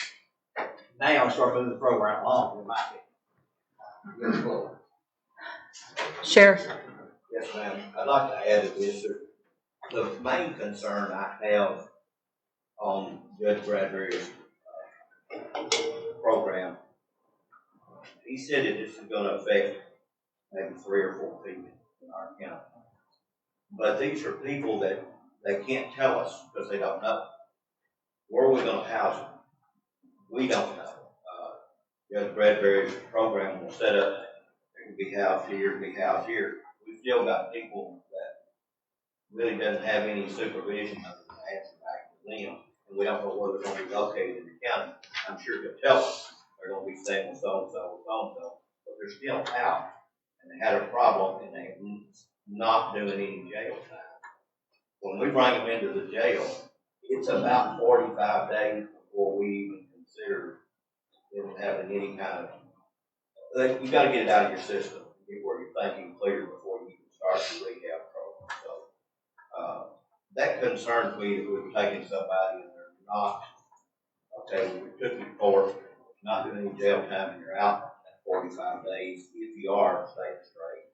now and start moving the program along. It might be. Sheriff? Yes, ma'am. I'd like to add to this. The main concern I have on Judge Bradbury's program, he said that this is going to affect maybe 3 or 4 people in our county. But these are people that they can't tell us because they don't know. Where are we going to house them? We don't know. Judge Bradbury's program will set up, there can be housed here, be housed here. We've still got people that really doesn't have any supervision other than answer back to them, and we don't know where they're going to be located in the county. I'm sure they'll tell us they're going to be staying with so-and-so or so-and-so, but they're still out, and they had a problem, and they're not doing any jail time. When we bring them into the jail, it's about 45 days before we even consider them having any kind of, you got to get it out of your system, get where you're thinking clear before you can start the rehab program. So that concerns me if we're taking somebody and they're not, okay, we took you to court, not doing any jail time, and you're out at 45 days, if you are, stay straight.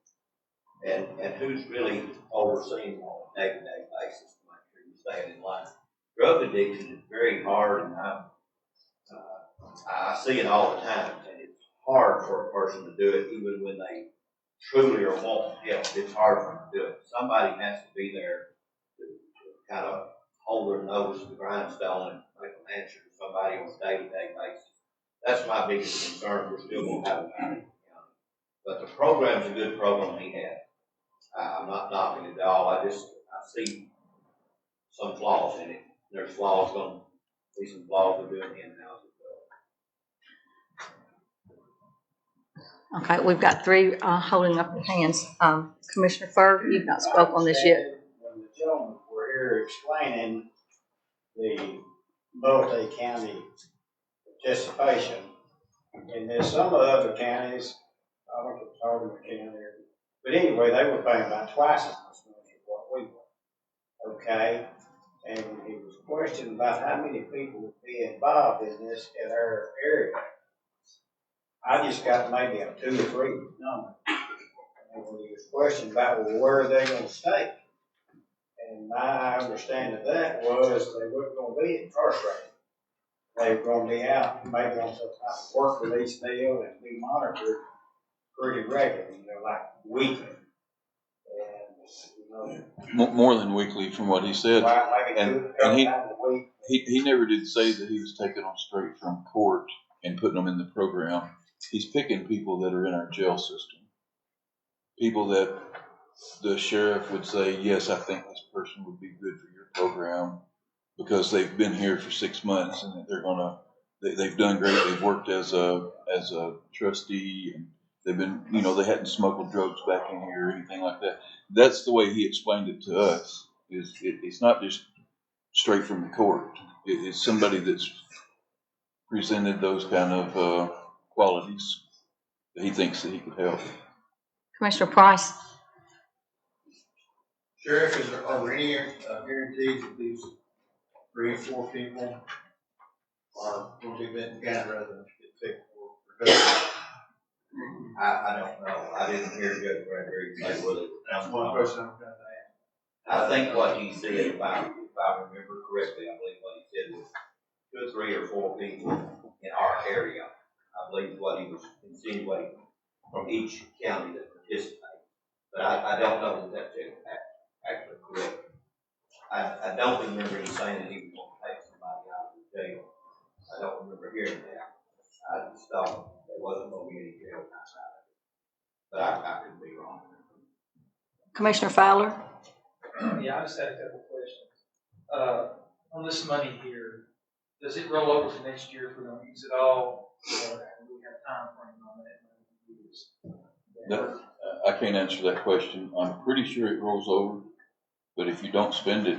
And who's really overseeing on a day-to-day basis to make sure you're staying in line. Drug addiction is very hard, and I see it all the time, and it's hard for a person to do it even when they truly are wanting help. It's hard for them to do it. Somebody has to be there to kind of hold their nose to the grindstone and answer to somebody on a day-to-day basis. That's my biggest concern. We're still gonna have a county. But the program's a good program he had. I'm not knocking it at all. I see some flaws in it. There's flaws gonna be some flaws we're doing in-house as well. Okay, we've got three holding up their hands. Commissioner Ferg, you've not spoke on this yet. When the gentlemen were here explaining the multi-county participation, and there's some of the other counties, I don't know if it's Hardeman County, but anyway, they were paying about twice as much money as what we were. Okay? And he was questioning about how many people would be involved in this in our area. I just got maybe a 2 or 3 number. And when he was questioning about, well, where are they gonna stay? And my understanding of that was they weren't gonna be incarcerated. They were gonna be out, maybe on some type of work release deal and be monitored pretty regularly, like weekly. And, More than weekly, from what he said. well, maybe And 2 times a week. He never did say that he was taking them straight from court and putting them in the program. He's picking people that are in our jail system. People that the sheriff would say, yes, I think this person would be good for your program because they've been here for 6 months and they've done great. They've worked as a trustee and they've been, they hadn't smuggled drugs back in here or anything like that. That's the way he explained it to us. It's not just straight from the court. It's somebody that's presented those kind of qualities that he thinks that he could help. Commissioner Price? Sheriff, are there any guarantees that these 3 or 4 people are going to be Benton County residents get picked for custody? I don't know. I didn't hear Judge Bradbury say whether it That's was. one question I'm trying to ask. I think what he said, if I remember correctly, I believe what he said was 2 or 3 or 4 people in our area. I believe what he was insinuating from each county that participated. But I don't know that that's actually correct. I don't remember him saying that he was going to take somebody out of the jail. I don't remember hearing that. I just thought there wasn't going to be any jail time out of it. But I could be wrong. Commissioner Fowler? Yeah, I just had a couple of questions. On this money here, does it roll over to next year if we don't use it all? Or do we have a time frame on that? I can't answer that question. I'm pretty sure it rolls over, but if you don't spend it,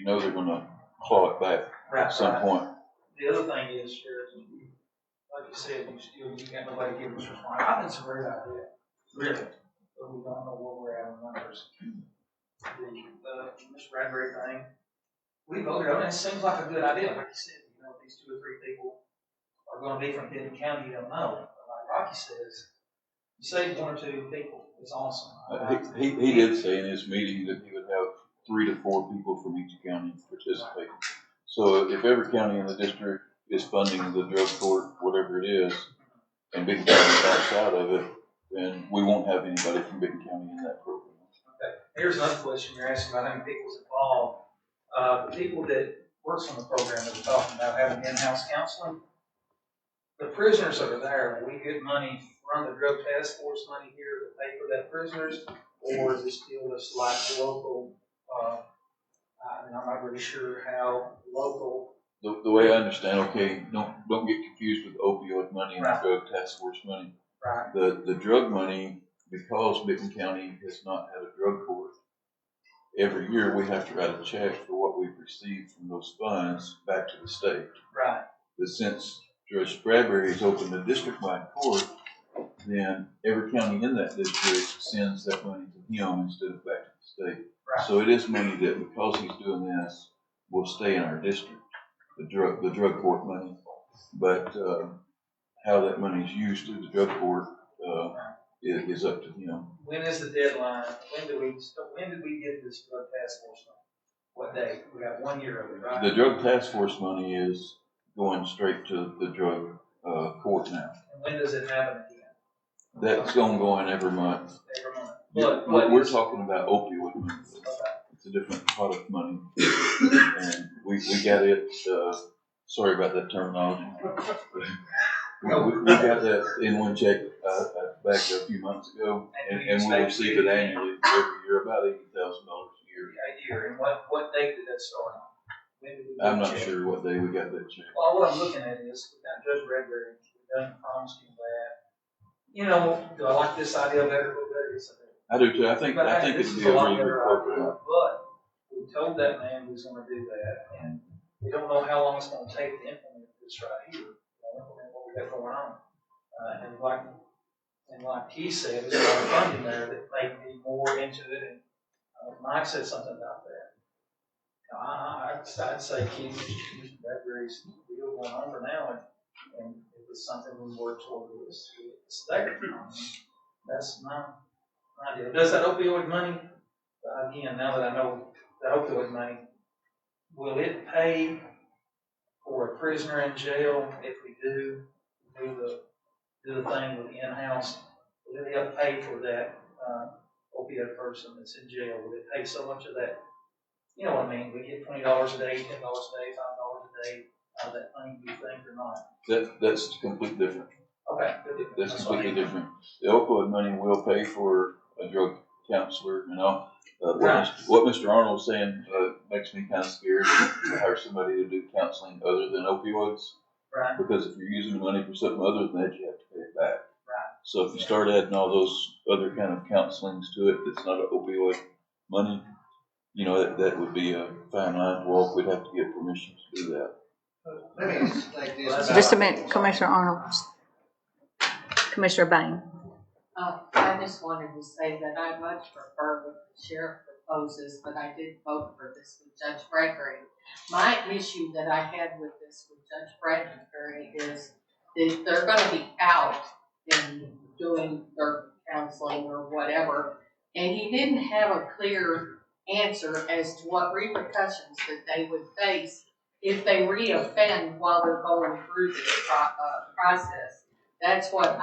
they're going to claw it back at some point. The other thing is, Sheriff, like you said, you got nobody giving us response. I think it's a great idea, really, but we don't know where we're at on numbers. The Ms. Bradbury thing, we voted on it. It seems like a good idea. Like you said, these 2 or 3 people are going to be from Denton County. You don't know. But like Rocky says, you save 1 or 2 people. It's awesome. He did say in his meeting that he would have 3 to 4 people from each county participate. So if every county in the district is funding the drug court, whatever it is, and Benton County backs out of it, then we won't have anybody from Benton County in that program. Okay. Here's another question you're asking about how many people's involved. The people that works on the program that we're talking about having in-house counseling, the prisoners that are there, will we get money from the drug task force money here to pay for that prisoners, or is it still just like local? I'm not really sure how local. The way I understand, okay, don't get confused with opioid money and Right. drug task force money. Right. The drug money, because Benton County has not had a drug court, every year we have to write a check for what we've received from those funds back to the state. Right. But since Judge Bradbury has opened a district-wide court, then every county in that district sends that money to him instead of back to the state. Right. So it is money that, because he's doing this, will stay in our district, the drug court money. But how that money is used through the drug court is up to him. When is the deadline? When did we get this drug task force money? What day? We got 1 year of it, right? The drug task force money is going straight to the drug court now. And when does it happen again? That's going to go in every month. Every month. We're talking about opioid money. Okay. It's a different pot of money. And we got it Sorry about that terminology. We got that in one check back a few months ago, and we'll receive it annually every year, about $80,000 a year. A year, and what date did that start on? When did we get I'm the not check? sure what day we got that check. Well, what I'm looking at is, we got Judge Redberry, we done promised him that. You know, do I like this idea better? Yes, I do. I do too. I think This it'd is be a lot really good better program. idea, but we told that man he was gonna do that, and we don't know how long it's gonna take to implement this right here. Implement what we got going on. And like he said, there's a lot of funding there that may be more into it, and Mike said something about that. I'd say keep Bradbury's deal going on for now, and if it's something we work toward, it's there. That's my idea. Does that opioid money, again, now that I know the opioid money, will it pay for a prisoner in jail if we do the thing with the in-house? Will it help pay for that opioid person that's in jail? Will it pay so much of that? You know what I mean? We get $20 a day, $10 a day, $5 a day out of that money, you think, or not? That's completely different. Okay. That's completely different. The opioid money will pay for a drug counselor, you know. What Mr. Arnold's saying makes me kind of scared to hire somebody to do counseling other than opioids. Right. Because if you're using the money for something other than that, you have to pay it back. Right. So if you start adding all those other kind of counselings to it, that's not an opioid money, you know, that would be a fine line to walk. We'd have to get permission to do that. Let me just like this. Just a minute, Commissioner Arnold. Commissioner Bain. I just wanted to say that I much prefer what the sheriff proposes, but I did vote for this with Judge Bradbury. My issue that I had with this with Judge Bradbury is that they're going to be out and doing their counseling or whatever, and he didn't have a clear answer as to what repercussions that they would face if they reoffend while they're going through this process. That's what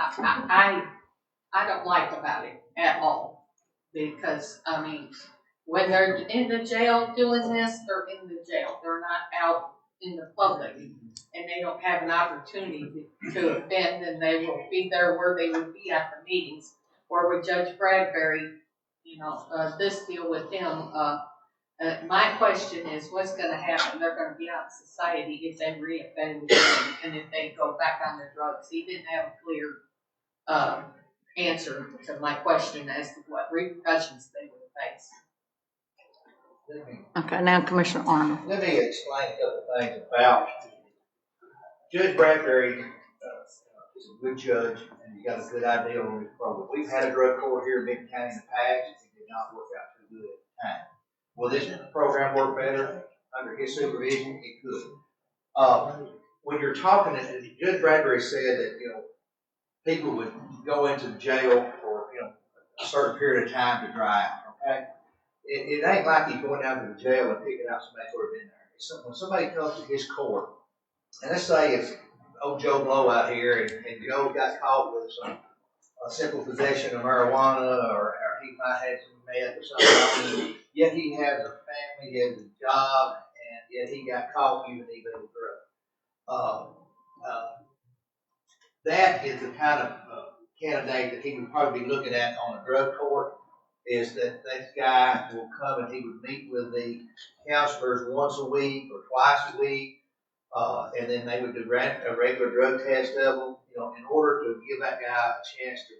I don't like about it at all, because, I mean, when they're in the jail doing this, they're in the jail. They're not out in the public, and they don't have an opportunity to offend, and they will be there where they would be at the meetings. Or with Judge Bradbury, you know, this deal with him, my question is, what's going to happen? They're going to be out in society if they reoffend again, and if they go back on their drugs. He didn't have a clear answer to my question as to what repercussions they would face. Okay, now Commissioner Arnold. Let me explain a couple things about Judge Bradbury. Is a good judge, and he got a good idea on his program. We've had a drug court here in Benton County in the past. It did not work out too good at the time. Will this program work better under his supervision? It could. When you're talking, Judge Bradbury said that, you know, people would go into jail for, you know, a certain period of time to dry out. Okay, it ain't like he's going down to the jail and picking out somebody who's already been there. So when somebody comes to his court, and let's say it's old Joe Blow out here, and Joe got caught with a simple possession of marijuana, or he might have some meth or something on him, yet he has a family, he has a job, and yet he got caught using illegal drugs. That is the kind of candidate that he would probably be looking at on a drug court, is that this guy will come and he would meet with the counselors once a week or twice a week, and then they would do a regular drug test of them, you know, in order to give that guy a chance to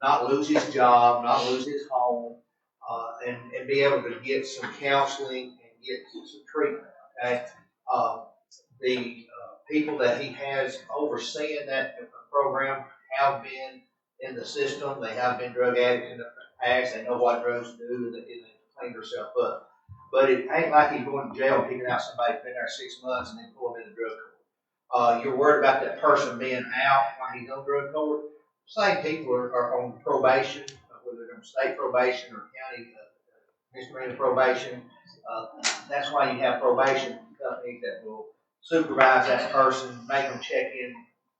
not lose his job, not lose his home, and be able to get some counseling and get some treatment. Okay, the people that he has overseeing that program have been in the system. They have been drug addicts in the past. They know what drugs do, and they clean themselves up. But it ain't like he's going to jail and picking out somebody who's been there 6 months and then pull him in the drug court. You're worried about that person being out while he's on drug court. Same people are on probation, whether they're on state probation or county misdemeanor probation. That's why you have probation companies that will supervise that person, make them check in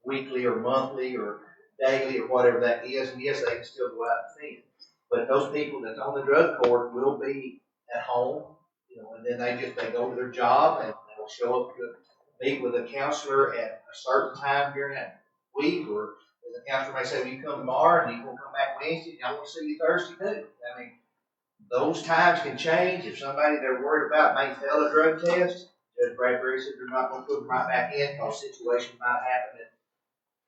weekly or monthly or daily or whatever that is. And yes, they can still go out and see it. But those people that's on the drug court will be at home, you know, and then they go to their job and they'll show up to meet with a counselor at a certain time during that week, or the counselor may say, well, you come tomorrow, and you will come back Wednesday, and I want to see you Thursday too. I mean, those times can change. If somebody they're worried about may fail a drug test, Judge Bradbury said they're not going to put them right back in, because situations might happen that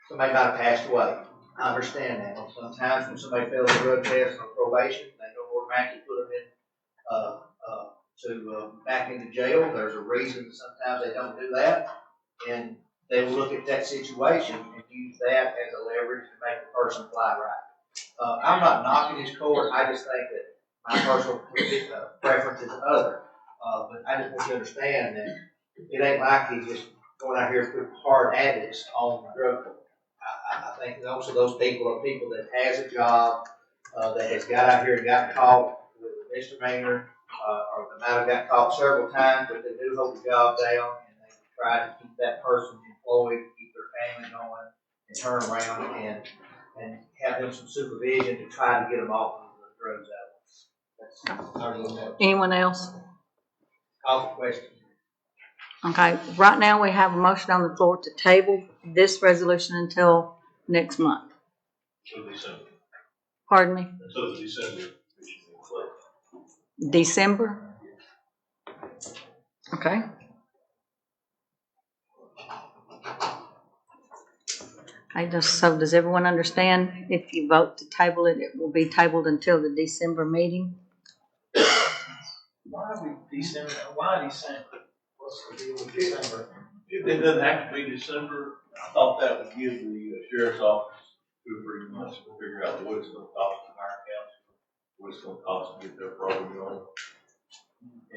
somebody might have passed away. I understand that. Sometimes when somebody fails a drug test on probation, they don't automatically put them in back into jail. There's a reason sometimes they don't do that, and they will look at that situation and use that as a leverage to make the person fly right. I'm not knocking his court. I just think that my personal preference is other. But I just want you to understand that it ain't like he's just going out here and putting hard addicts on the drug court. I think also those people are people that has a job, that has got out here and got caught with a misdemeanor, or they might have got caught several times, but they do hold the job down, and they try to keep that person employed, keep their family going, and turn around and have them some supervision to try to get them off of the drugs out. That's how you know. Anyone else? Call for question. Okay, right now we have a motion on the floor to table this resolution until next month. So December. Pardon me? So December. December? Okay. So does everyone understand, if you vote to table it, it will be tabled until the December meeting? Why December? What's the deal with December? It doesn't have to be December. I thought that would give the sheriff's office 2 or 3 months to figure out what it's going to cost to hire counsel, what it's going to cost to get their program going.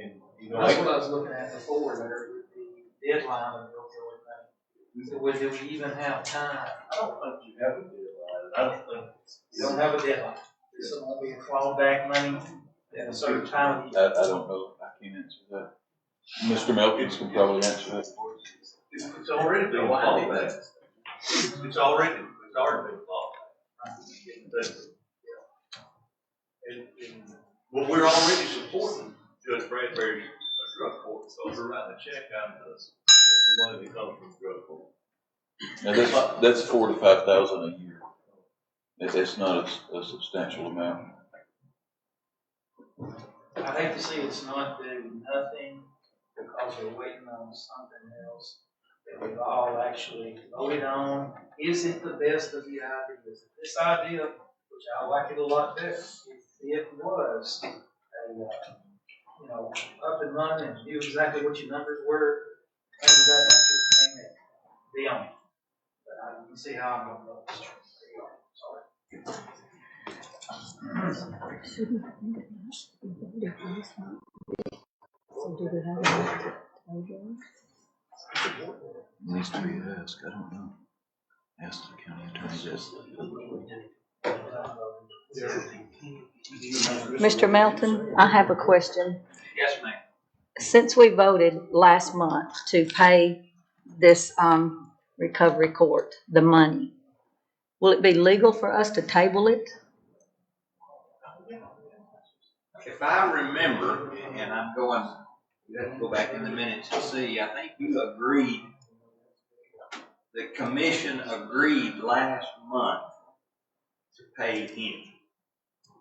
And, you know, That's what I was looking at before, there with the deadline of the opioid thing. So do we even have time? I don't think you have a deadline. I don't think. You don't have a deadline. This will be a clawback money at a certain time. I don't know. I can't answer that. Mr. Melkins can probably answer that. It's already been clawed back. It's already been clawed back. And well, we're already supporting Judge Bradbury's drug court, so we're writing a check out of the money that comes from drug court. Now that's 4,000 to 5,000 a year. It's not a substantial amount. I hate to see it's not doing nothing because we're waiting on something else that we've all actually voted on. Is it the best of the ideas? This idea, which I like it a lot better, if it was up and running and knew exactly what your numbers were, and that interest may be on it. But you can see how I'm going to vote. Sorry. Needs to be asked. I don't know. Ask the county attorney this. Mr. Melton, I have a question. Yes, ma'am. Since we voted last month to pay this recovery court the money, will it be legal for us to table it? If I remember, and you have to go back in the minutes to see, I think you agreed, the commission agreed last month to pay him.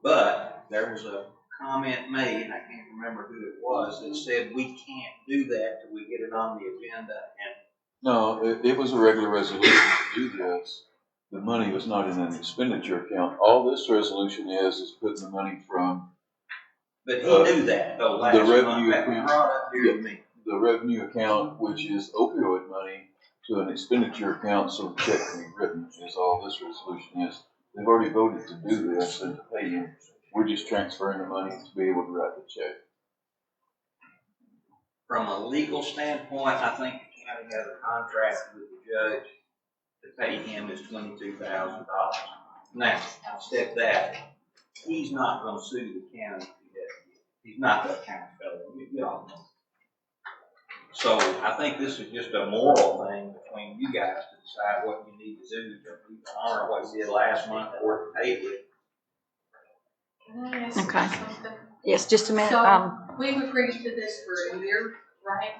But there was a comment made, and I can't remember who it was, that said we can't do that till we get it on the agenda. And No, it was a regular resolution to do this. The money was not in an expenditure account. All this resolution is putting the money from. But he knew that though last month. Revenue that was account. brought up here to me. The revenue account, which is opioid money, to an expenditure account, so the check can be written, is all this resolution is. They've already voted to do this and to pay him. We're just transferring the money to be able to write the check. From a legal standpoint, I think the county has a contract with the judge to pay him is $22,000. Now, I'll step that. He's not going to sue the county. He's not that kind of fellow. You all know. So I think this is just a moral thing between you guys to decide what you need to do to honor what you did last month or to pay it. Can I ask Okay. you something? Yes, just a minute. So we've agreed to this for a year, right?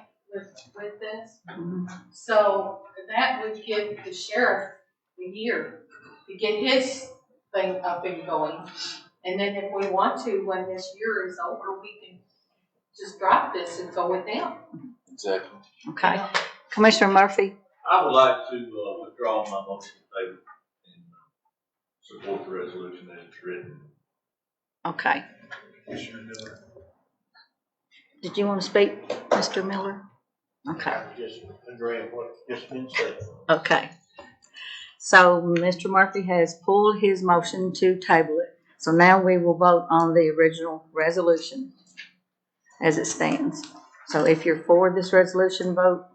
with this. Mhm. So that would give the sheriff a year to get his thing up and going. And then if we want to, when this year is over, we can just drop this and go with them. Exactly. Okay. You know? Commissioner Murphy? I would like to, withdraw my motion table and support the resolution as it's written. Okay. Commissioner Miller. Did you want to speak, Mr. Miller? Okay. I'm just agreeing with what just been said. Okay. So Mr. Murphy has pulled his motion to table it. So now we will vote on the original resolution as it stands. So if you're for this resolution, vote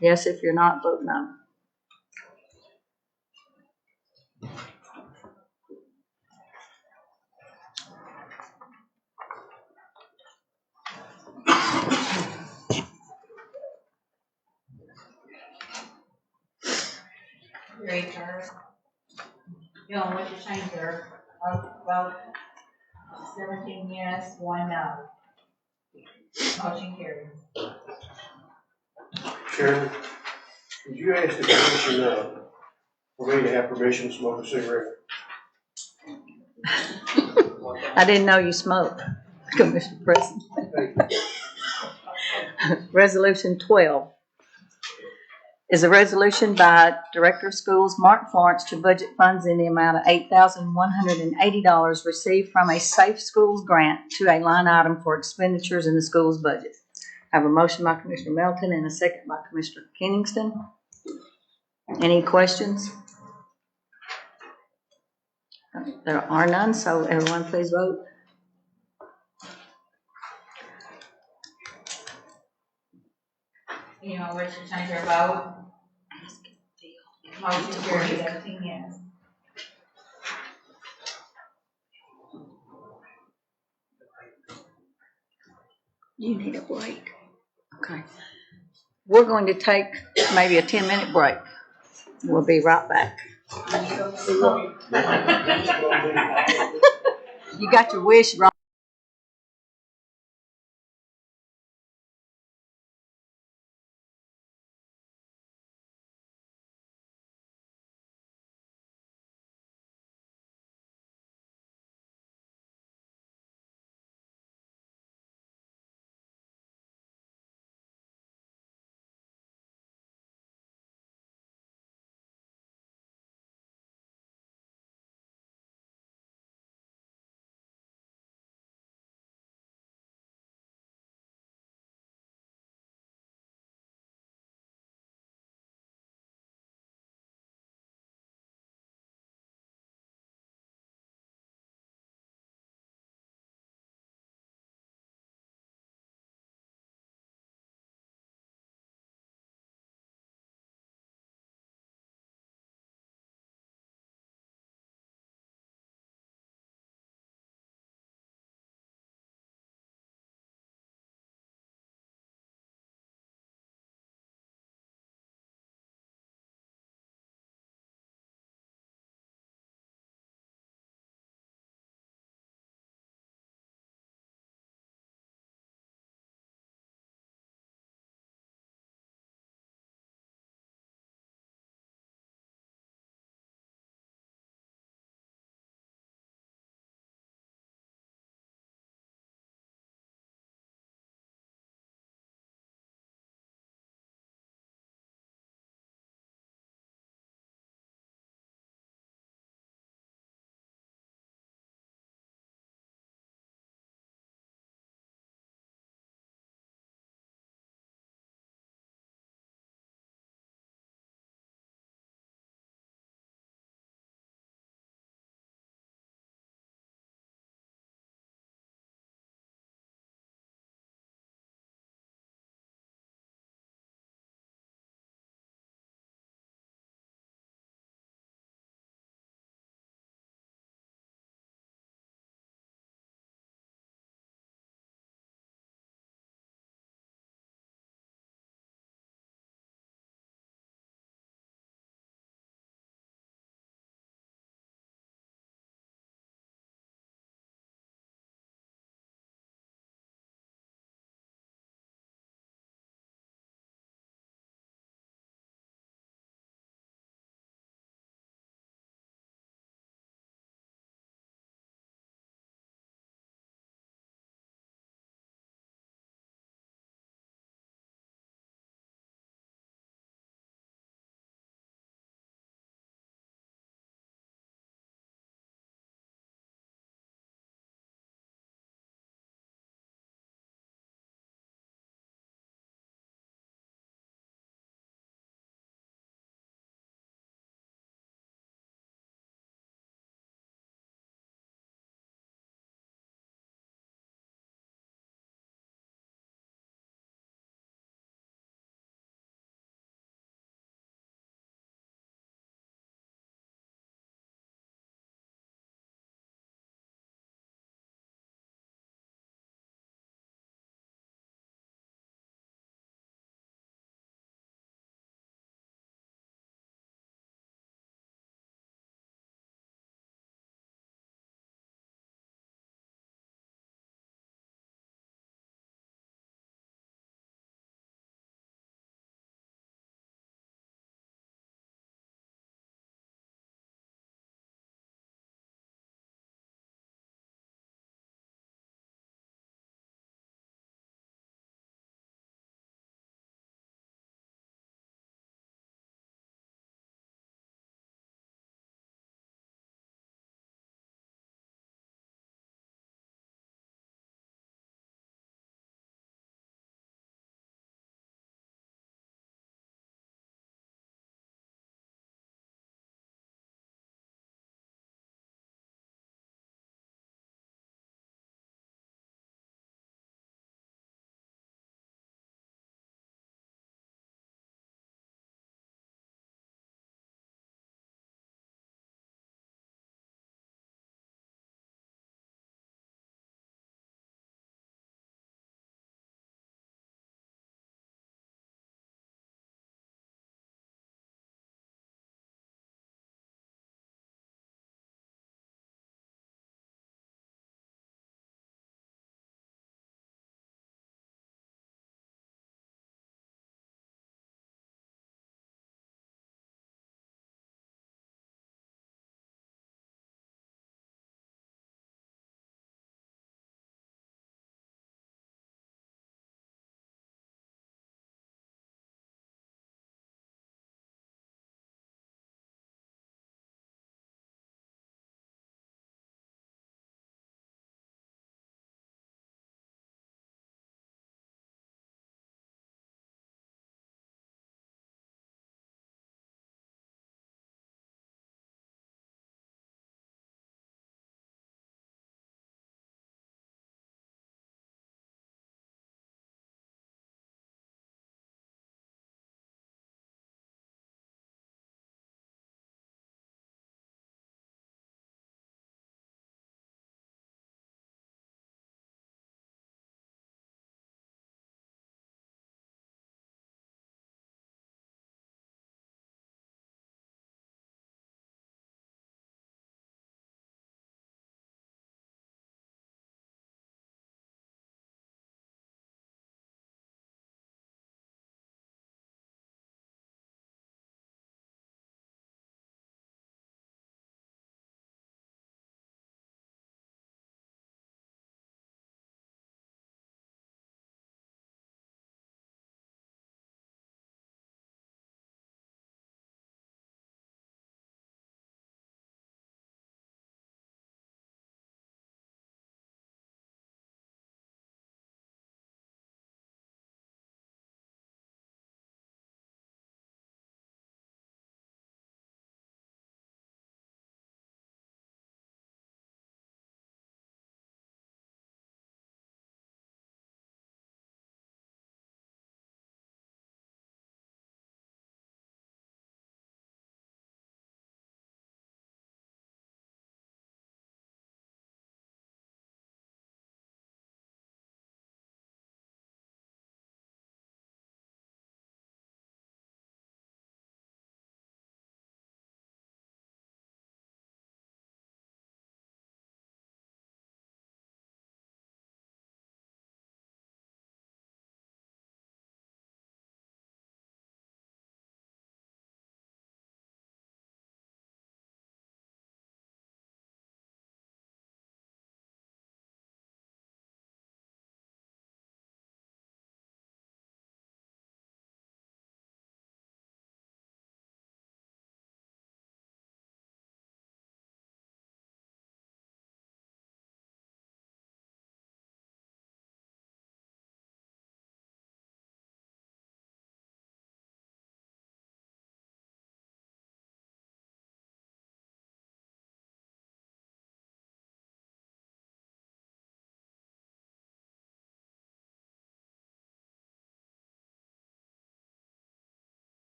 yes. If you're not, vote no. Great, sir. You know, what you change there, vote 17 yes, 1 no. Motion carries. Chairman, would you ask the commission, for me to have permission to smoke a cigarette? I didn't know you smoked, Commissioner President. Resolution 12 is a resolution by Director of Schools Mark Florence to budget funds in the amount of $8,180 received from a Safe Schools grant to a line item for expenditures in the school's budget. I have a motion by Commissioner Melton and a second by Commissioner Kingston. Any questions? There are none, so everyone please vote. You know, what you change your vote? Motion carries, 17 yes. You need a break. Okay. We're going to take maybe a 10-minute break. We'll be right back. You got your wish, Ron.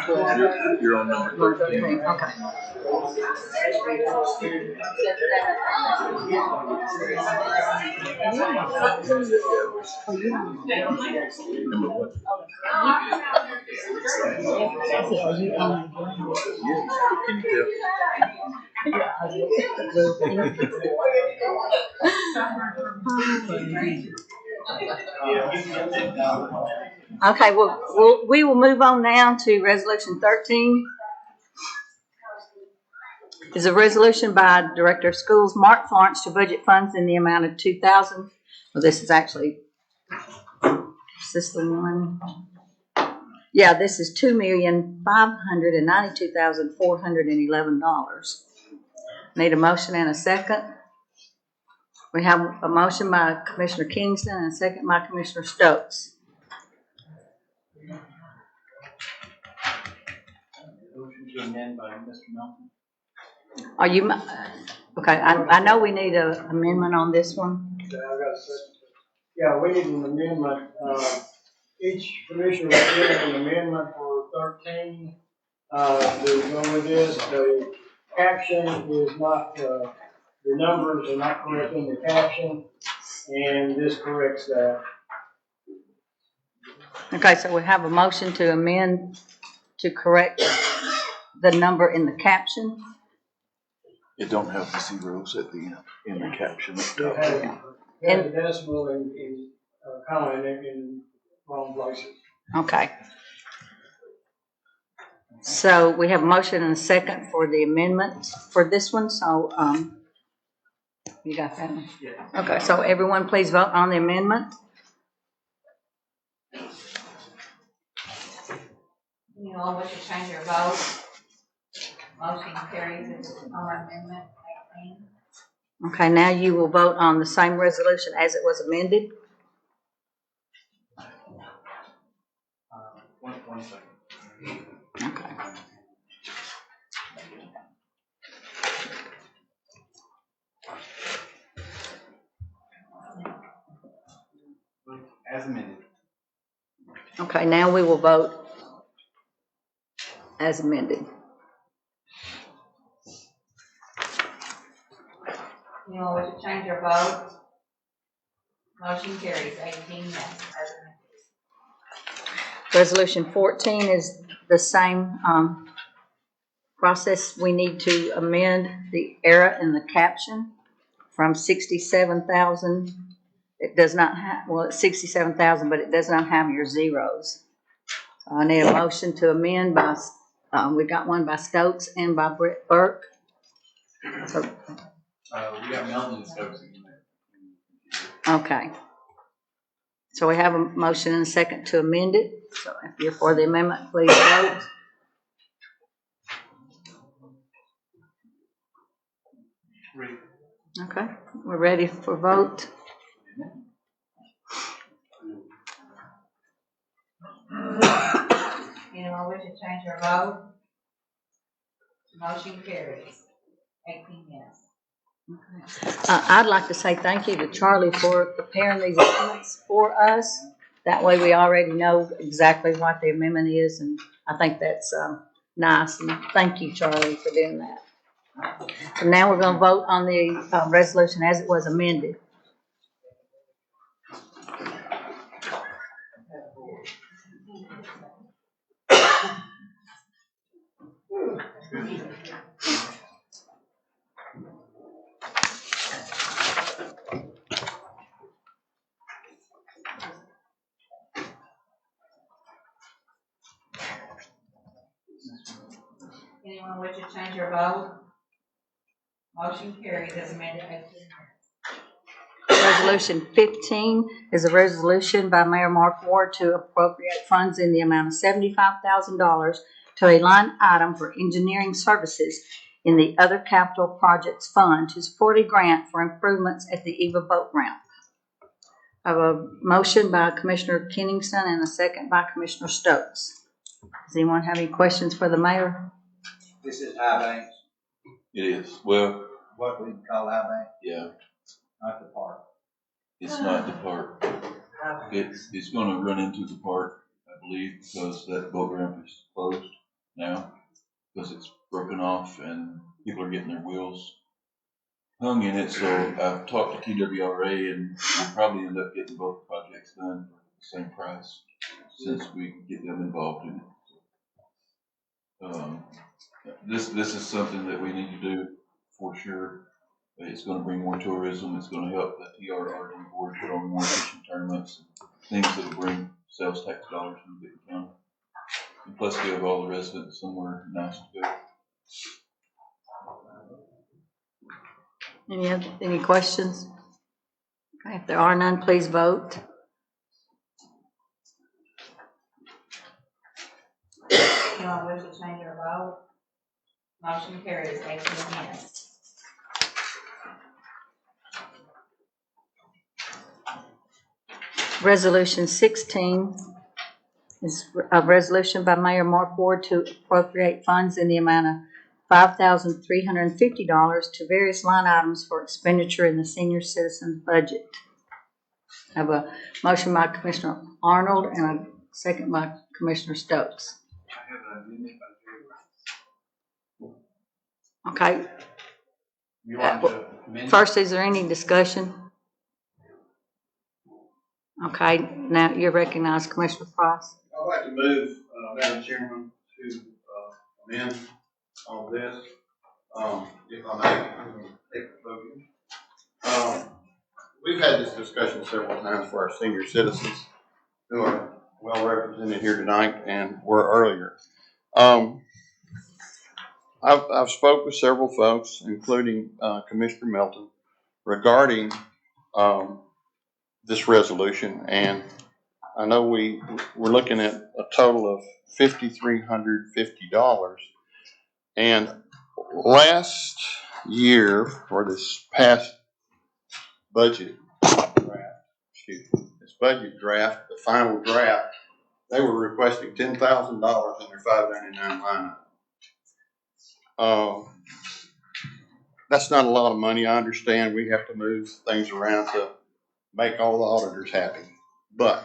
You're on number 13. Okay. Number what? Are you on Can you Okay, well, we will move on now to resolution 13. Is a resolution by Director of Schools Mark Florence to budget funds in the amount of $2,000. Well, this is actually, is this the one? Yeah, this is $2,592,411. Need a motion and a second. We have a motion by Commissioner Kingston and a second by Commissioner Stokes. Motion to amend by Mr. Melton. Are you, okay, I know we need an amendment on this one. Yeah, we need an amendment. Each commissioner will get an amendment for 13. To go with this, the caption is not, the numbers are not correct in the caption, and this corrects that. Okay, so we have a motion to amend to correct the number in the caption. It don't have the zeros at the end in the caption. It has a decimal in comma in wrong places. Okay. So we have a motion and a second for the amendment for this one, so, you got that one? Yeah. Okay, so everyone please vote on the amendment. You all wish to change your vote? Motion carries on amendment 18. Okay, now you will vote on the same resolution as it was amended. One second. Okay. As amended. Okay, now we will vote as amended. You all wish to change your vote? Motion carries 18 yes, as amended. Resolution 14 is the same process. We need to amend the error in the caption from 67,000. It does not have, well, it's 67,000, but it does not have your zeros. So I need a motion to amend by, we got one by Stokes and by Brett Burke. So, We got Melton and Stokes in there. okay. So we have a motion and a second to amend it. So if you're for the amendment, please vote. Okay, we're ready for vote. You all wish to change your vote? Motion carries 18 yes. I'd like to say thank you to Charlie for preparing these amendments for us. That way we already know exactly what the amendment is, and I think that's nice. And thank you, Charlie, for doing that. So now we're going to vote on the resolution as it was amended. Anyone wish to change your vote? Motion carries as amended 18 yes. Resolution 15 is a resolution by Mayor Mark Ward to appropriate funds in the amount of $75,000 to a line item for engineering services in the Other Capital Projects Fund to support a grant for improvements at the Eva Boat Ramp. I have a motion by Commissioner Kingston and a second by Commissioner Stokes. Does anyone have any questions for the mayor? This is High Banks, It is. Well, what we call High Banks, yeah, not the park. it's not the park. It's gonna run into the park, I believe, because that boat ramp is closed. now because it's broken off and people are getting their wheels hung in it. So I've talked to TWRA and we'll probably end up getting both projects done for the same price since we can get them involved in it. This is something that we need to do for sure. It's going to bring more tourism. It's going to help the TRRD board put on more fishing tournaments and things that will bring sales tax dollars into Benton County. And plus give all the residents somewhere nice to go. Any questions? Okay, if there are none, please vote. Anyone wish to change your vote? Motion carries 18 yes. Resolution 16 is a resolution by Mayor Mark Ward to appropriate funds in the amount of $5,350 to various line items for expenditure in the senior citizens budget. I have a motion by Commissioner Arnold and a second by Commissioner Stokes. Okay. First, is there any discussion? Okay, now you're recognized, Commissioner Price. I'd like to move, Madam Chairman, to amend on this, if I may. Take the podium. We've had this discussion several times for our senior citizens who are well represented here tonight and were earlier. I've spoke with several folks, including Commissioner Melton, regarding this resolution, and I know we're looking at a total of $5,350. And last year, or this past budget draft, the final draft, they were requesting $10,000 in their $599 line. That's not a lot of money. I understand we have to move things around to make all the auditors happy, but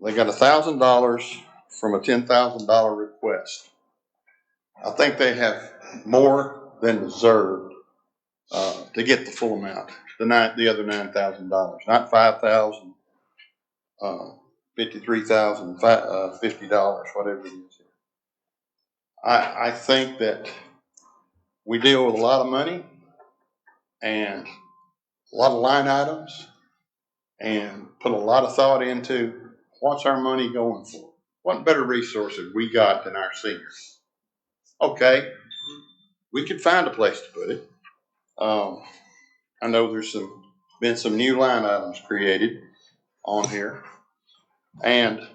they got $1,000 from a $10,000 request. I think they have more than deserved to get the full amount, the other $9,000, not $5,000, $53,000, $50, whatever it is. I think that we deal with a lot of money and a lot of line items, and put a lot of thought into what's our money going for. What better resources we got than our seniors? Okay, we could find a place to put it. I know there's been some new line items created on here, and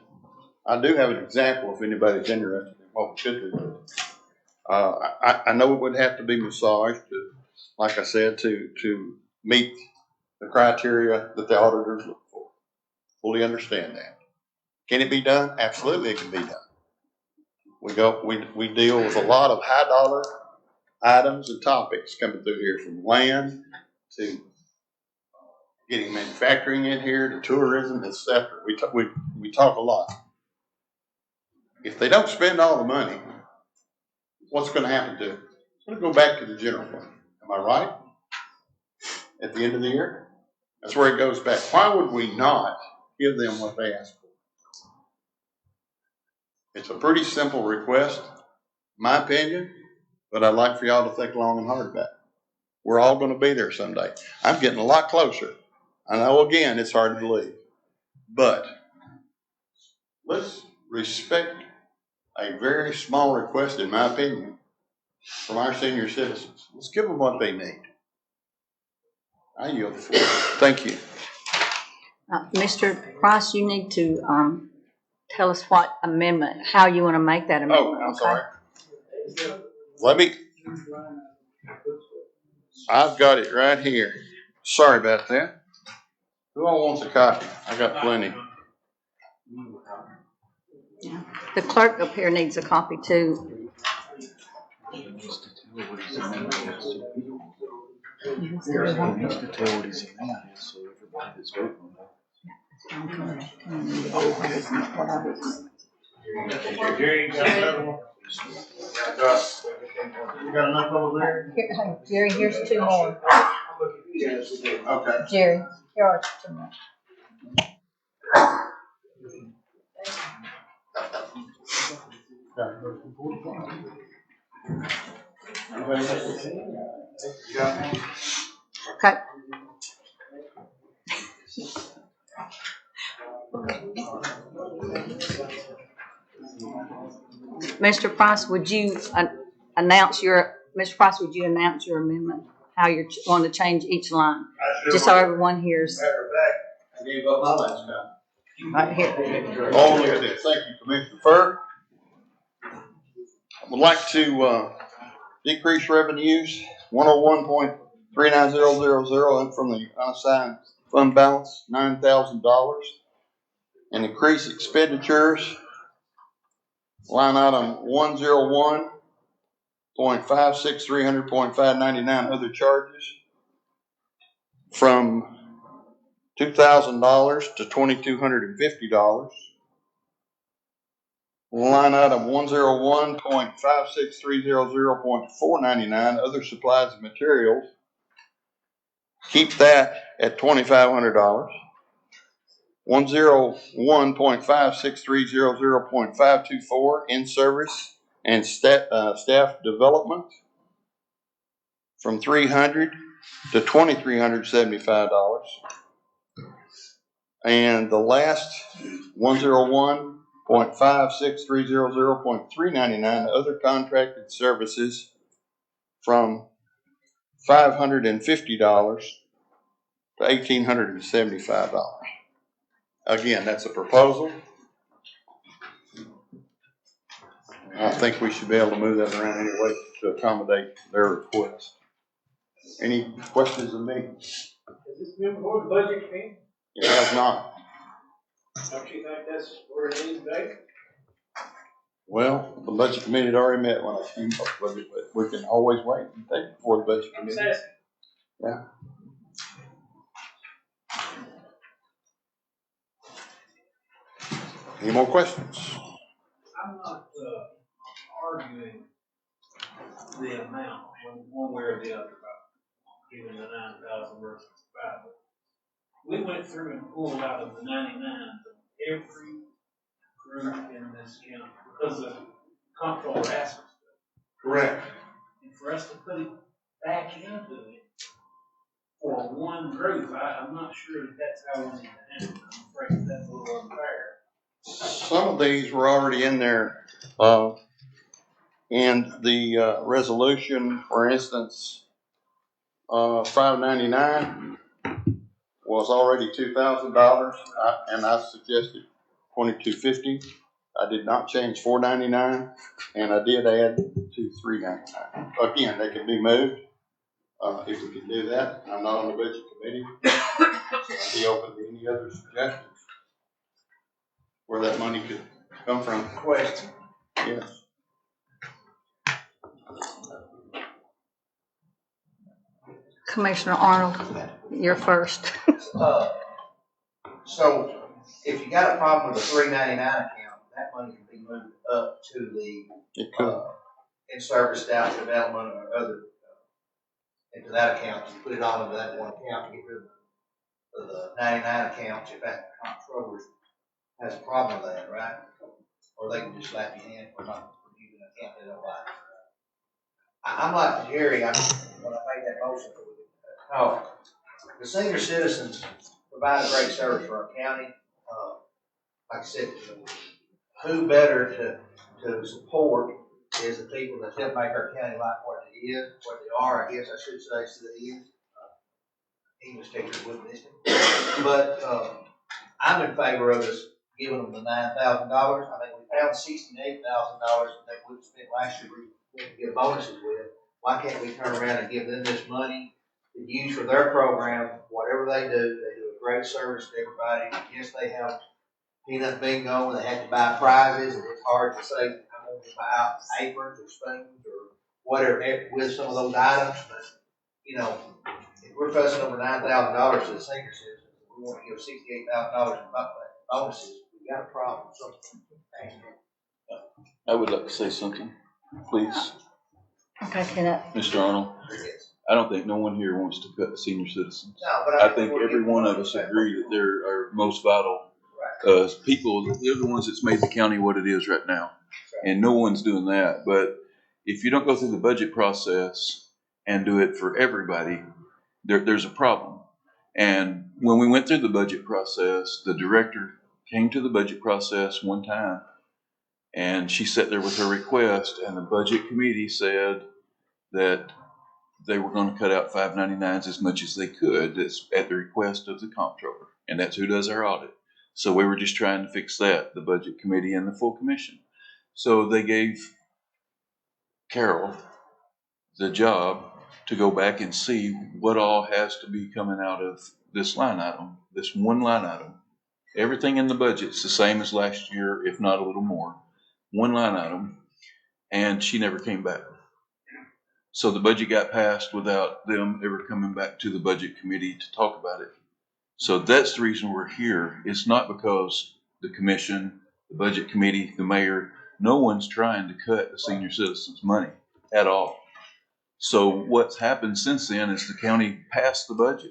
I do have an example if anybody's interested in what we should do with it. I know it would have to be massaged, like I said, to meet the criteria that the auditors look for. Fully understand that. Can it be done? Absolutely, it can be done. We deal with a lot of high dollar items and topics coming through here, from land to getting manufacturing in here to tourism, etc. We talk a lot. If they don't spend all the money, what's going to happen to it? It's going to go back to the general fund. Am I right? At the end of the year, that's where it goes back. Why would we not give them what they ask for? It's a pretty simple request, my opinion, but I'd like for y'all to think long and hard about it. We're all going to be there someday. I'm getting a lot closer. I know, again, it's hard to believe, but let's respect a very small request, in my opinion, from our senior citizens. Let's give them what they need. I yield the floor. Thank you. Mr. Price, you need to tell us what amendment, how you want to make that amendment. Oh, I'm sorry. I've got it right here. Sorry about that. Who all wants a copy? I got plenty. Yeah. The clerk up here needs a copy too. He needs to tell what his amendment is. He needs to tell what his amendment is so everybody that's voting on that. Here you go. You got enough over there? Here, hey, Jerry, here's two more. Okay. Jerry, here are two more. Okay. Mr. Price, would you announce Mr. Price, would you announce your amendment, how you're want to change each line? Just so everyone hears. Matter of fact, I gave up my last comment. Right here. Oh, look at this. Thank you, Commissioner Furr. I would like to decrease revenues 101.39000 from the unassigned fund balance $9,000, and increase expenditures line item 101.56300.599 other charges from $2,000 to $2,250. Line item 101.56300.499 other supplies and materials. Keep that at $2,500. 101.5630.524 in service and staff development from $300 to $2,375. And the last 101.56300.399 other contracted services from $550 to $1,875. Again, that's a proposal. I think we should be able to move that around anyway to accommodate their request. Any questions of me? Has this been before the budget came? It has not. Don't you think that's where it is today? Well, the budget committee had already met when I came up with it, but we can always wait and take it before the budget committee. Yeah. Any more questions? I'm not arguing the amount one way or the other about giving the 9,000 versus 5,000. We went through and pulled out of the 99 from every group in this county because the comptroller asked us to. Correct. And for us to put it back into it for one group, I'm not sure that that's how we need to handle it. I'm afraid that's a little unfair. Some of these were already in there. And the resolution, for instance, 599 was already $2,000, and I suggested 2,250. I did not change 499, and I did add to 399. Again, they can be moved if we can do that. I'm not on the budget committee. I'd be open to any other suggestions where that money could come from. Question. Yes. Commissioner Arnold, you're first. So if you got a problem with a 399 account, that money can be moved up to the in-service staff development or other into that account. You put it all into that one account, get rid of the 99 accounts if that comptroller has a problem with that, right? Or they can just slap your hand for not using an account they don't like. I'm like Jerry, when I made that motion, the senior citizens provide a great service for our county. Like I said, who better to support is the people that help make our county like what it is, what they are, I guess I should say, so that is. English teachers wouldn't listen. But I'm in favor of us giving them the $9,000. I think we found $68,000 that we spent last year to get bonuses with. Why can't we turn around and give them this money to use for their program, whatever they do a great service to everybody. Yes, they have peanut bingo, and they have to buy prizes, and it's hard to say, I'm going to buy out aprons or spoons or whatever with some of those items, but, you know, if we're fussing over $9,000 to the senior citizens, we want to give $68,000 in bonuses, we got a problem. I would like to say something, please. Okay, can I? Mr. Arnold, I don't think no one here wants to cut the senior citizens. No, but I think every one of us agree that they're our most vital people. They're the ones that's made the county what it is right now. And no one's doing that. But if you don't go through the budget process and do it for everybody, there's a problem. And when we went through the budget process, the director came to the budget process one time and she sat there with her request, and the budget committee said that they were going to cut out 599s as much as they could. That's at the request of the comptroller, and that's who does our audit. So we were just trying to fix that, the budget committee and the full commission. So they gave Carol the job to go back and see what all has to be coming out of this line item, this one line item. Everything in the budget's the same as last year, if not a little more. One line item, and she never came back. So the budget got passed without them ever coming back to the budget committee to talk about it. So that's the reason we're here. It's not because the commission, the budget committee, the mayor, no one's trying to cut the senior citizens' money at all. So what's happened since then is the county passed the budget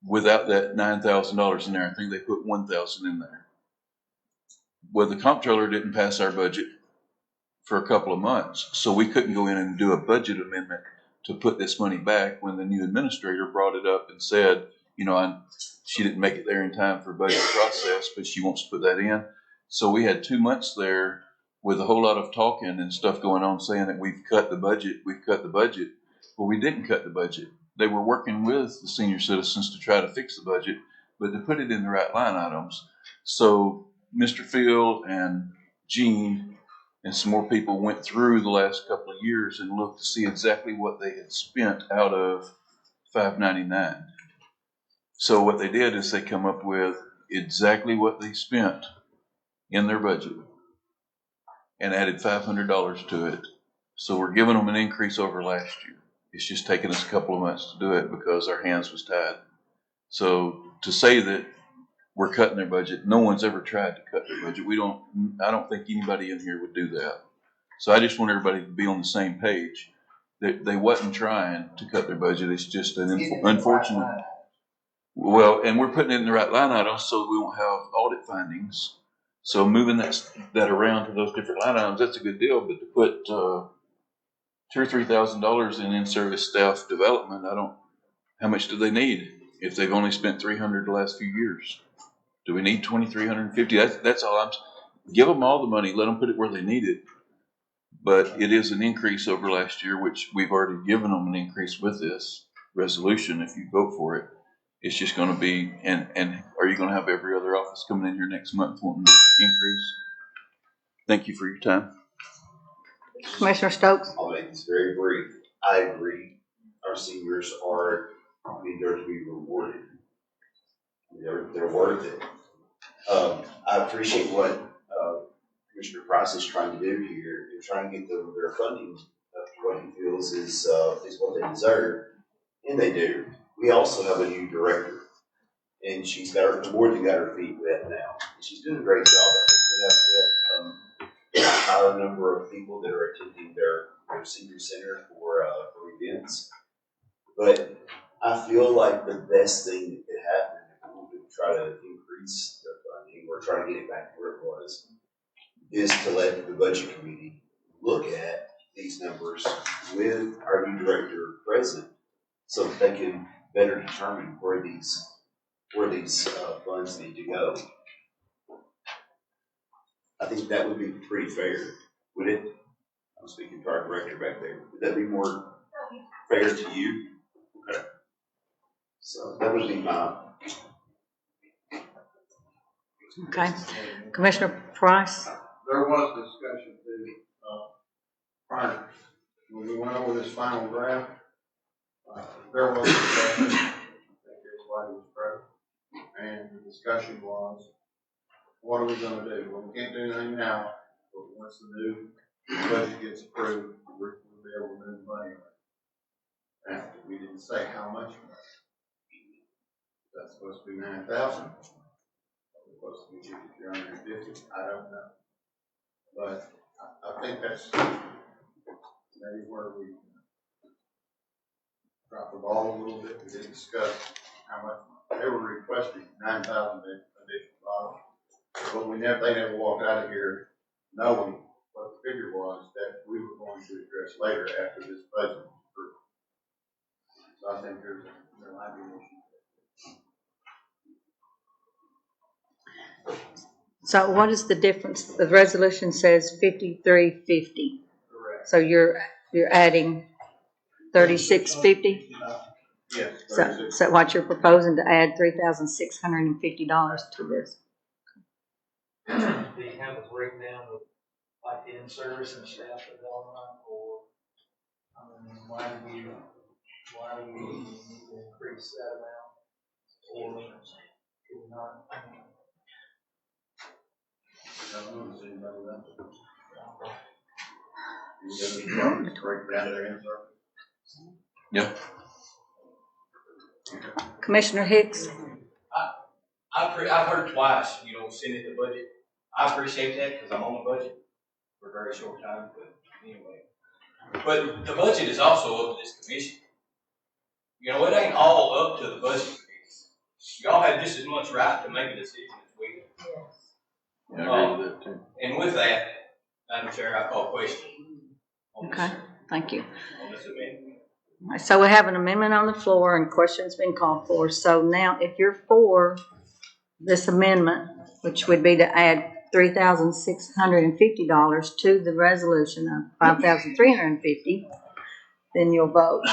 without that $9,000 in there. I think they put 1,000 in there. Well, the comptroller didn't pass our budget for a couple of months, so we couldn't go in and do a budget amendment to put this money back when the new administrator brought it up and said, you know, she didn't make it there in time for budget process, but she wants to put that in. So we had 2 months there with a whole lot of talking and stuff going on saying that we've cut the budget. Well, we didn't cut the budget. They were working with the senior citizens to try to fix the budget, but to put it in the right line items. So Mr. Field and Gene and some more people went through the last couple of years and looked to see exactly what they had spent out of 599. So what they did is they come up with exactly what they spent in their budget and added $500 to it. So we're giving them an increase over last year. It's just taken us a couple of months to do it because our hands was tied. So to say that we're cutting their budget, no one's ever tried to cut their budget. I don't think anybody in here would do that. So I just want everybody to be on the same page. They wasn't trying to cut their budget. It's just an unfortunate. Well, and we're putting it in the right line items so we won't have audit findings. So moving that around to those different line items, that's a good deal. But to put $2,000 or $3,000 in in-service staff development, how much do they need if they've only spent $300 the last few years? Do we need $2,350? That's all give them all the money, let them put it where they need it. But it is an increase over last year, which we've already given them an increase with this resolution. If you vote for it, it's just going to be, and are you going to have every other office coming in here next month wanting an increase? Thank you for your time. Commissioner Stokes? I'll make this very brief. I agree. Our seniors they're to be rewarded. They're worth it. I appreciate what Commissioner Price is trying to do here. They're trying to get their funding up to what he feels is what they deserve, and they do. We also have a new director, and she's more than got her feet wet now. She's doing a great job. I think we have a higher number of people that are attending their senior center for events. But I feel like the best thing that could happen if we would try to increase their funding or try to get it back to where it was, is to let the budget committee look at these numbers with our new director present so that they can better determine where these funds need to go. I think that would be pretty fair, would it? I'm speaking to our director back there. Would that be more fair to you? Okay. So that would be my. Okay. Commissioner Price? There was discussion too, prior, when we went over this final draft, there was discussion, I think everybody was present, and the discussion was, what are we gonna do? Well, we can't do anything now, but once the new budget gets approved, we'll be able to move money around. Now, we didn't say how much money. That's supposed to be 9,000. Supposed to be 5,350. I don't know. But I think that's maybe where we dropped the ball a little bit. We didn't discuss how much they were requesting, 9,000 additional dollars. But they never walked out of here knowing what the figure was that we were going to address later after this budget was approved. So I think there might be an issue. So what is the difference? The resolution says 5350. Correct. So you're adding 3650? Yes. So what you're proposing to add $3,650 to this? Do you have a breakdown of like the in-service and staff development, or, why do we need to increase that amount? Or do we not? Yeah. Commissioner Hicks? I've heard twice, send it to budget. I appreciate that because I'm on the budget for a very short time, but anyway. But the budget is also up to this commission. It ain't all up to the budget committee. Y'all have just as much right to make a decision as we do. Yes. Yeah, I agree with that too. And with that, Madam Chair, I call question. Okay, thank you. On this amendment. All right, so we have an amendment on the floor and questions been called for. So now if you're for this amendment, which would be to add $3,650 to the resolution of $5,350, then you'll vote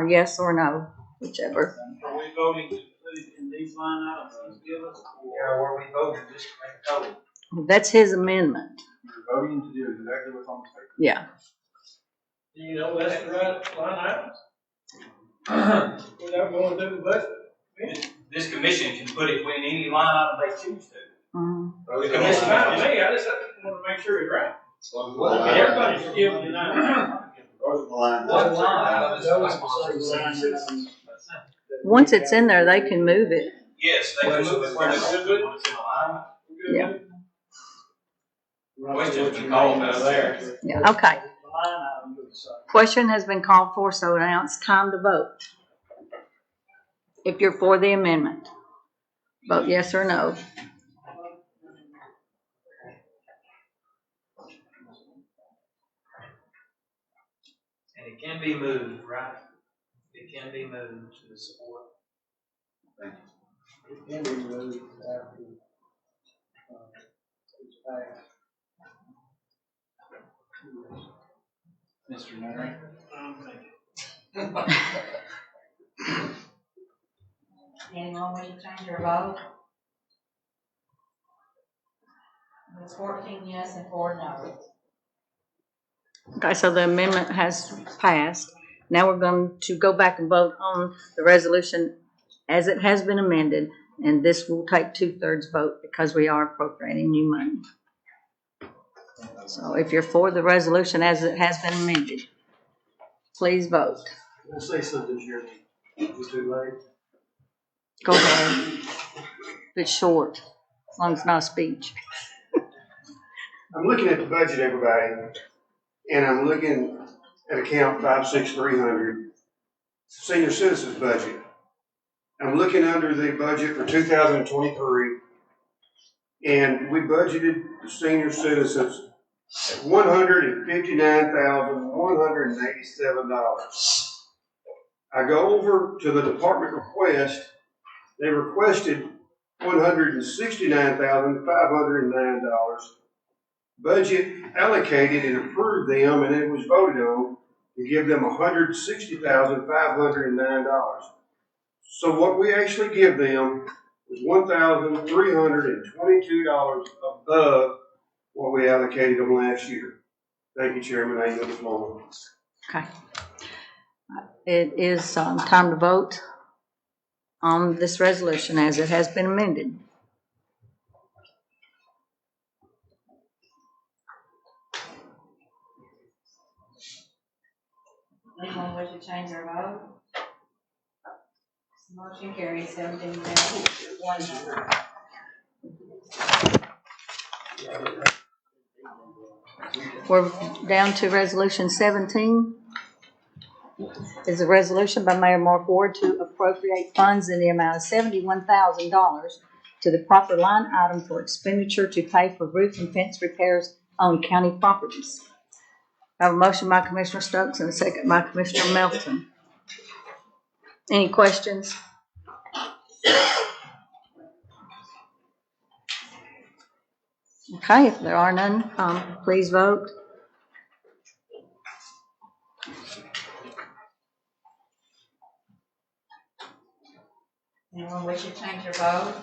yes or no, whichever. Are we voting to put it in these line items he's given us? Or are we voting just to make a total? That's his amendment. We're voting to do exactly what's on the paper. Yeah. Do you know that's the right line items? Without going through the budget? This commission can put it in any line item they choose to. Mm-hmm. The commission Fine with me, I just want to make sure it's right. Everybody's forgiving you now. Once it's in there, they can move it. Yes, they can move it where it's in alignment. Yeah. Questions been called out there. Yeah. Okay. Question has been called for, so now it's time to vote. If you're for the amendment, vote yes or no. And it can be moved, right? It can be moved to the support. It can be moved after it's passed. Mr. Nunn? Anyone wish to change your vote? It's 14 yes and 4 no. Okay, so the amendment has passed. Now we're going to go back and vote on the resolution as it has been amended, and this will take 2/3 vote because we are appropriating new money. So if you're for the resolution as it has been amended, please vote. I'll say something, Jeremy. Is it too late? Go ahead. If it's short, as long as it's not a speech. I'm looking at the budget, everybody, and I'm looking at account 56300, senior citizens budget. I'm looking under the budget for 2023, and we budgeted the senior citizens at $159,187. I go over to the department request. They requested $169,509. Budget allocated and approved them, and it was voted on to give them $160,509. So what we actually give them is $1,322 above what we allocated them last year. Thank you, Chairman. I yield the floor. Okay. It is time to vote on this resolution as it has been amended. Anyone wish to change their vote? Motion carries 17 yes, 1 no. We're down to resolution 17. Is a resolution by Mayor Mark Ward to appropriate funds in the amount of $71,000 to the proper line item for expenditure to pay for roof and fence repairs on county properties. I have a motion by Commissioner Stokes and a second by Commissioner Melton. Any questions? Okay, if there are none, please vote. Anyone wish to change your vote?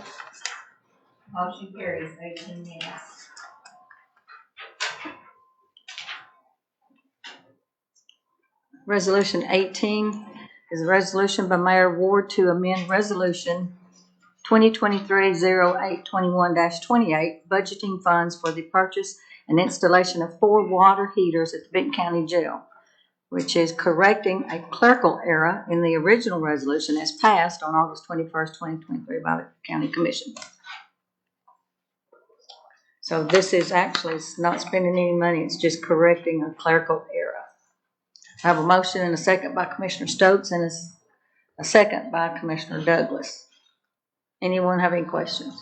Motion carries 18 yes. Resolution 18 is a resolution by Mayor Ward to amend Resolution 2023-0821-28, budgeting funds for the purchase and installation of 4 water heaters at the Benton County Jail, which is correcting a clerical error in the original resolution as passed on August 21st, 2023 by the County Commission. So this is actually not spending any money, it's just correcting a clerical error. I have a motion and a second by Commissioner Stokes and a second by Commissioner Douglas. Anyone have any questions?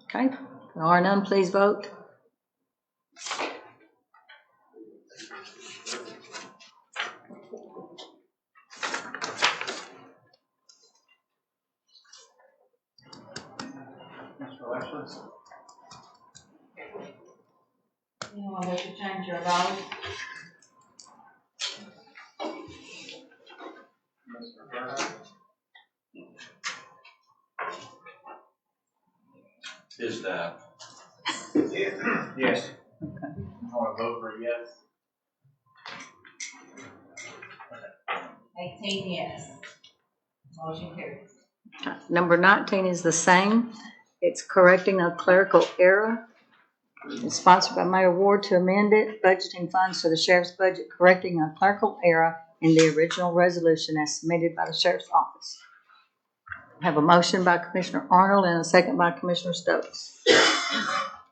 Okay, if there are none, please vote. Anyone wish to change your vote? Is that? Yes. I want to vote for a yes. 18 yes. Motion carries. Number 19 is the same. It's correcting a clerical error. It's sponsored by Mayor Ward to amend it, budgeting funds to the sheriff's budget, correcting a clerical error in the original resolution as submitted by the sheriff's office. I have a motion by Commissioner Arnold and a second by Commissioner Stokes.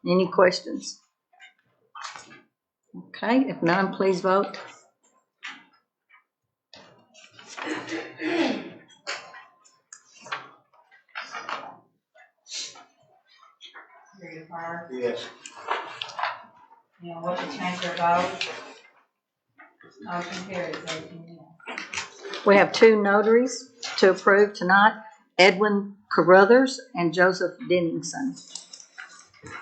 Any questions? Okay, if none, please vote. Gary Fire. Yes. Anyone wish to change your vote? Motion carries 18 yes. We have 2 notaries to approve tonight, Edwin Carruthers and Joseph Denningson.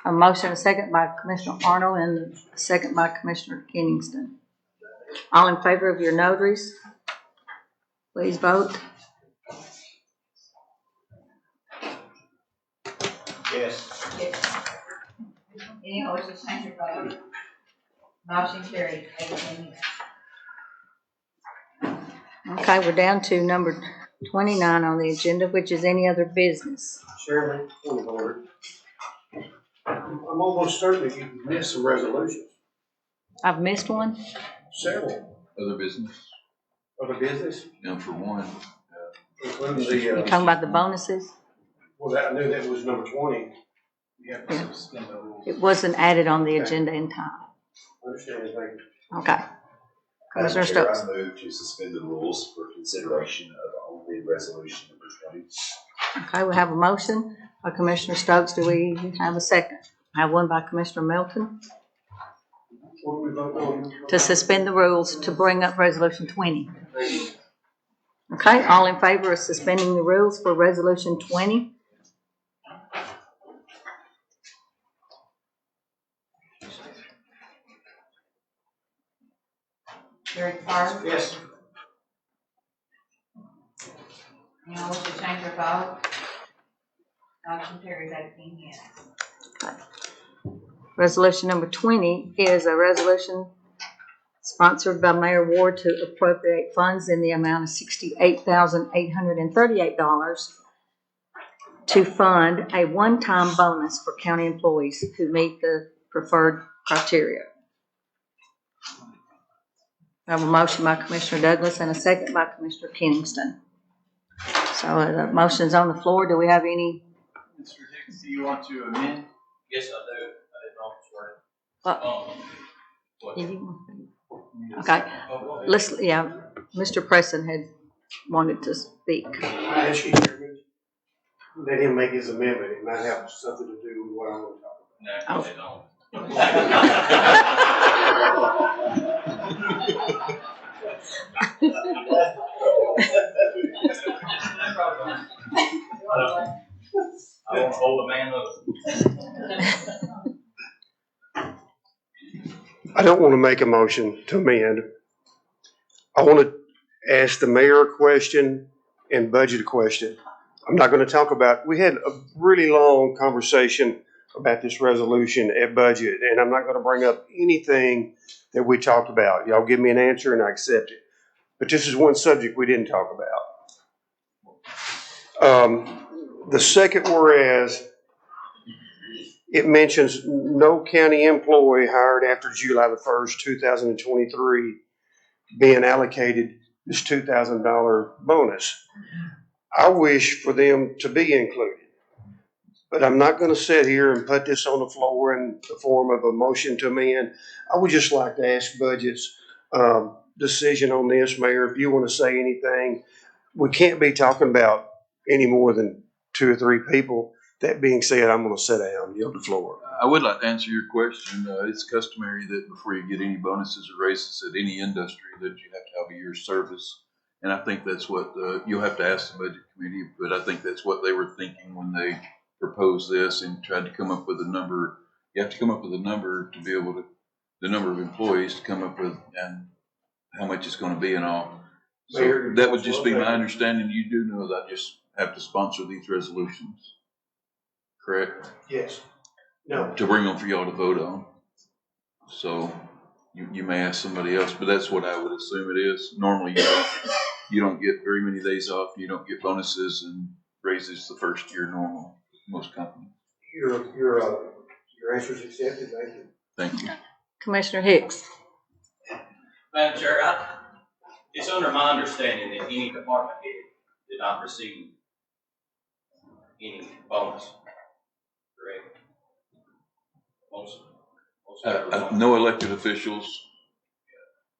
A motion, a second by Commissioner Arnold and a second by Commissioner Kenningston. All in favor of your notaries, please vote. Yes. Yes. Anyone wish to change your vote? Motion carries 18 yes. Okay, we're down to number 29 on the agenda, which is any other business. Chairman, point of order. I'm almost certain that you missed some resolutions, I've missed one. several Other business, other business, for one. including You're the, talking about the bonuses? well, that, I knew that was number 20. You have to suspend the rules. It wasn't added on the agenda in time. Understand, thank you. Okay. Commissioner Madam Chair, Stokes. I move to suspend the rules for consideration of only resolution number 20. Okay, we have a motion by Commissioner Stokes. Do we have a second? I have one by Commissioner Melton What do we vote on? to suspend the rules to bring up resolution 20. Okay, all in favor of suspending the rules for resolution 20? Gary Fire. Yes. Anyone wish to change your vote? Motion carries 18 yes. Resolution number 20 is a resolution sponsored by Mayor Ward to appropriate funds in the amount of $68,838 to fund a one-time bonus for county employees who meet the preferred criteria. I have a motion by Commissioner Douglas and a second by Commissioner Kenningston. So the motion's on the floor. Do we have any? Mr. Hicks, do you want to amend? Yes, I do. I didn't know if Okay, Mr. Preston had wanted to speak. I ask you, Chairman, let him make his amendment. It might have something to do with what I'm going to talk about. Oh. I don't hold a man up. I don't want to make a motion to amend. I want to ask the mayor a question and budget a question. I'm not going to talk about, we had a really long conversation about this resolution at budget, and I'm not going to bring up anything that we talked about. Y'all give me an answer and I accept it. But this is one subject we didn't talk about. The second whereas, it mentions no county employee hired after July the 1st, 2023 being allocated this $2,000 bonus. I wish for them to be included. But I'm not going to sit here and put this on the floor in the form of a motion to amend. I would just like to ask Budget's decision on this, Mayor. If you want to say anything, we can't be talking about any more than 2 or 3 people. That being said, I'm going to sit down, yield the floor. I would like to answer your question. It's customary that before you get any bonuses or raises at any industry that you have to have a year's service. And I think that's what you'll have to ask the budget committee, but I think that's what they were thinking when they proposed this and tried to come up with a number. You have to come up with a number to be able to, the number of employees to come up with and how much it's going to be and all. So Mayor, that would just be my understanding. You do know that I just have to sponsor these resolutions, correct? Yes. No. To bring them for y'all to vote on. So you may ask somebody else, but that's what I would assume it is. Normally you don't get very many days off. You don't get bonuses and raises the first year normally, most companies. Your answer is accepted. Thank you. Thank you. Commissioner Hicks. Madam Chair, it's under my understanding that any department head did not receive any bonus, correct? Most No elected officials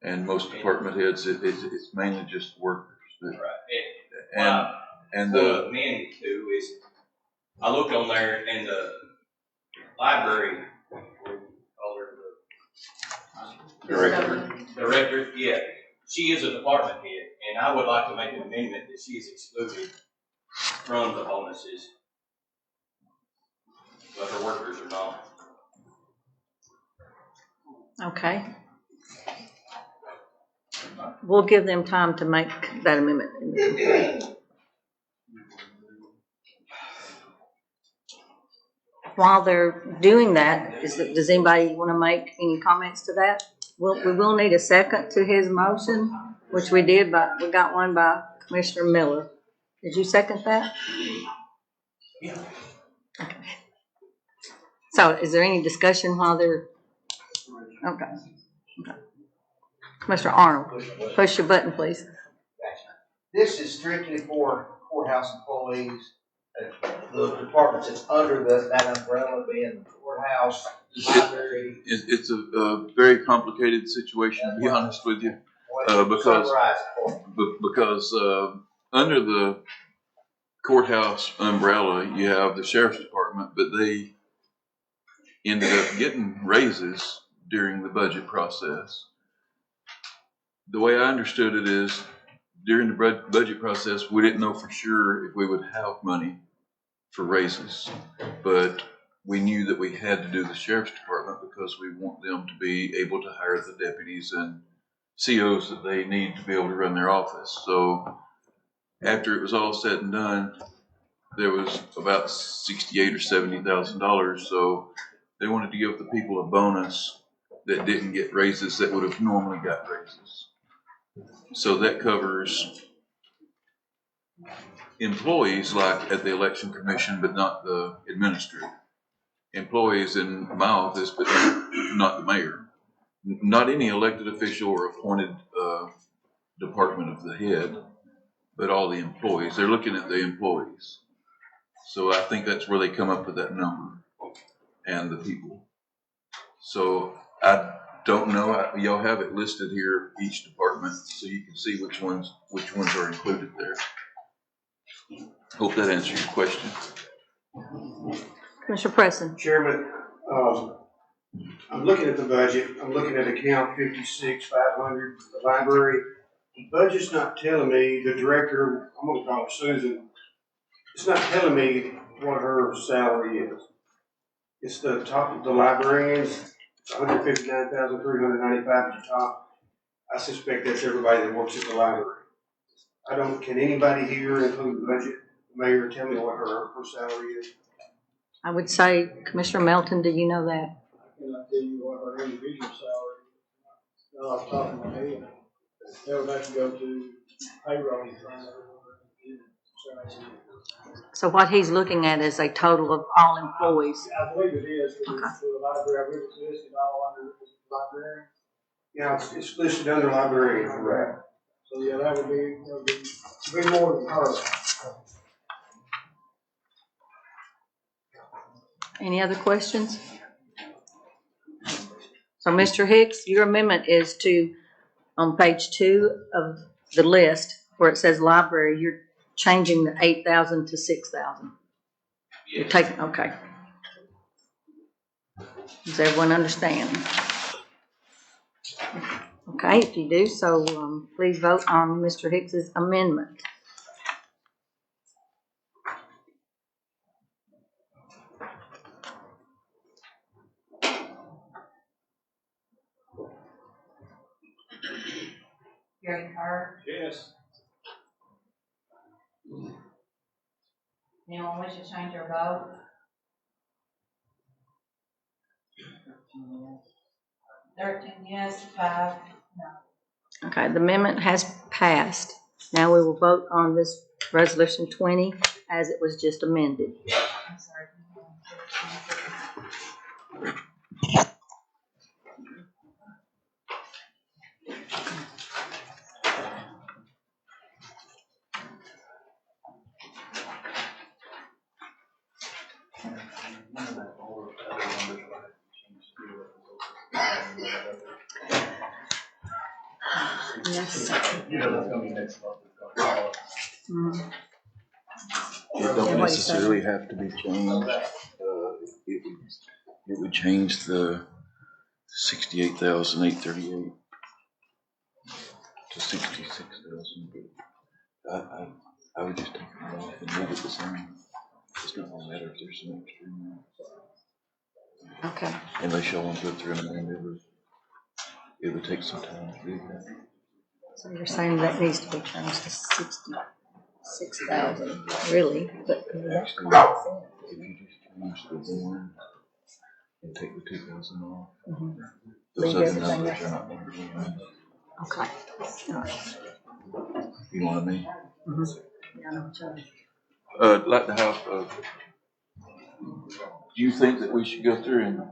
and most department heads, it's mainly just workers. Right. And the amendment too is, I looked on there and the library, director, yeah, she is a department head, and I would like to make an amendment that she is excluded from the bonuses, but her workers are not. Okay. We'll give them time to make that amendment. While they're doing that, does anybody want to make any comments to that? We will need a second to his motion, which we did, but we got one by Commissioner Miller. Did you second that? Yeah. Okay. So is there any discussion while they're, okay. Commissioner Arnold, push your button, please. This is strictly for courthouse employees, the departments that's under that umbrella being the courthouse, library. It's a very complicated situation, to be honest with you, because under the courthouse umbrella, you have the sheriff's department, but they ended up getting raises during the budget process. The way I understood it is during the budget process, we didn't know for sure if we would have money for raises, but we knew that we had to do the sheriff's department because we want them to be able to hire the deputies and COs that they need to be able to run their office. So after it was all said and done, there was about $68,000 or $70,000. So they wanted to give the people a bonus that didn't get raises that would have normally got raises. So that covers employees like at the election commission, but not the administrator. Employees in my office, but not the mayor. Not any elected official or appointed department of the head, but all the employees. They're looking at the employees. So I think that's where they come up with that number and the people. So I don't know, y'all have it listed here, each department, so you can see which ones are included there. Hope that answers your question. Commissioner Preston. Chairman, I'm looking at the budget, I'm looking at account 56,500, the library. The budget's not telling me, the director, I'm gonna call her Susan, it's not telling me what her salary is. It's the top of the librarians, it's 159,395 at the top. I suspect that's everybody that works at the library. Can anybody here include the budget? Mayor, tell me what her salary is. I would say, Commissioner Melton, do you know that? I cannot tell you what her individual salary is, not off the top of my head. That would have to go to payroll and find out what her individual salary is. So what he's looking at is a total of all employees. I believe it is for the library. I believe it's listed all under the library. Yeah, it's listed under librarian, correct. So yeah, that would be more than her. Any other questions? So Mr. Hicks, your amendment is to, on page 2 of the list, where it says library, you're changing the 8,000 to 6,000. You're taking, okay. Does everyone understand? Okay, if you do, so please vote on Mr. Hicks's amendment. Gary Hart, Yes. anyone wish to change their vote? 13 yes, 5 no. Okay, the amendment has passed. Now we will vote on this resolution 20 as it was just amended. I'm sorry. Yes. It don't necessarily have to be changed. It would change the 68,838 to 66,000. But I would just take it off and leave it the same. It's not gonna matter if there's some extra in there. Okay. Unless y'all want to go through and amend it would take some time to do that. So you're saying that needs to be changed to 66,000, really? But Actually, if you just change the one and take the 2,000 off, those other numbers are not going to be in. Okay. All right. You know what I mean? Yeah, I know what you're saying. I'd like to have, do you think that we should go through and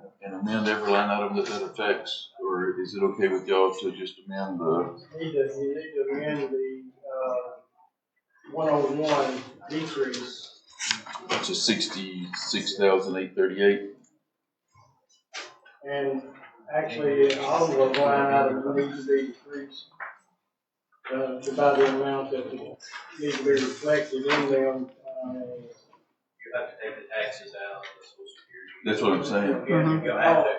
amend every line item that affects, or is it okay with y'all to just amend the? You need to amend the 101 decrease. Which is 66,838. And actually, all of those line items need to be decreased by the amount that needs to be reflected in them. You have to take the taxes out of the Social Security. That's what I'm saying. You'll have to.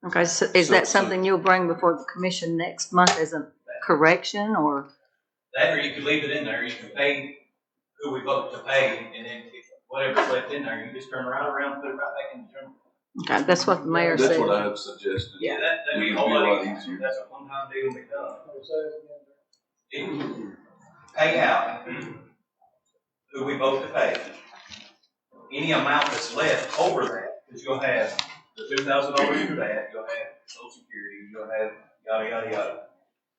Okay, so is that something you'll bring before the commission next month as a correction, or? That, or you could leave it in there, you can pay who we vote to pay, and then if whatever's left in there, you just turn right around, put it right back in the general. Okay, that's what the mayor said. That's what I have suggested. Yeah, that'd be a whole lot easier. That's a one-time deal and be done. It would pay out who we vote to pay. Any amount that's left over that, because you'll have the $2,000 for that, you'll have Social Security, you'll have yada, yada, yada.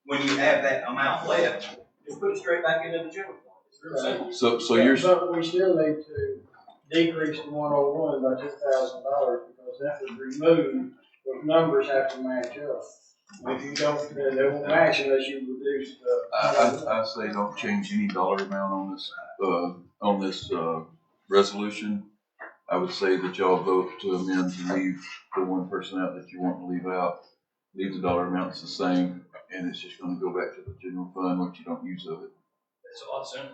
When you have that amount left, just put it straight back into the general fund. It's real simple. So you're. But we still need to decrease the 101 by $2,000 because that would remove, those numbers have to match up. If you don't, they won't match unless you reduce the. I say don't change any dollar amount on this resolution. I would say that y'all vote to amend to leave the one person out that you want to leave out. Leave the dollar amounts the same, and it's just gonna go back to the general fund once you don't use of it. It's a lot simpler.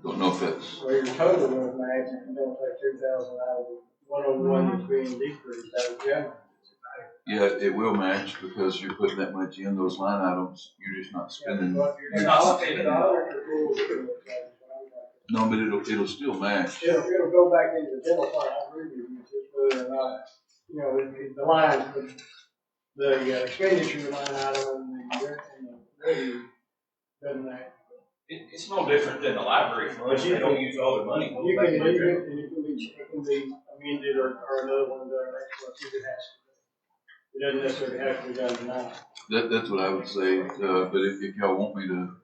Don't know if that's, Well, your total won't match if you don't take 2,000 out of the 101 that's being decreased out of general. yeah, it will match because you're putting that much in those line items. You're just not spending. But you're It's not not spending. No, but it'll still match. It'll go back into the general fund, I agree with you, just whether or not, you know, the line, the expenditure line item and the revenue doesn't match. It's no different than the library funds. They don't use all their money. You can leave it, and it can be amended or another one done next month if it has to. It doesn't necessarily have to be done tonight. That's what I would say, but if y'all want me to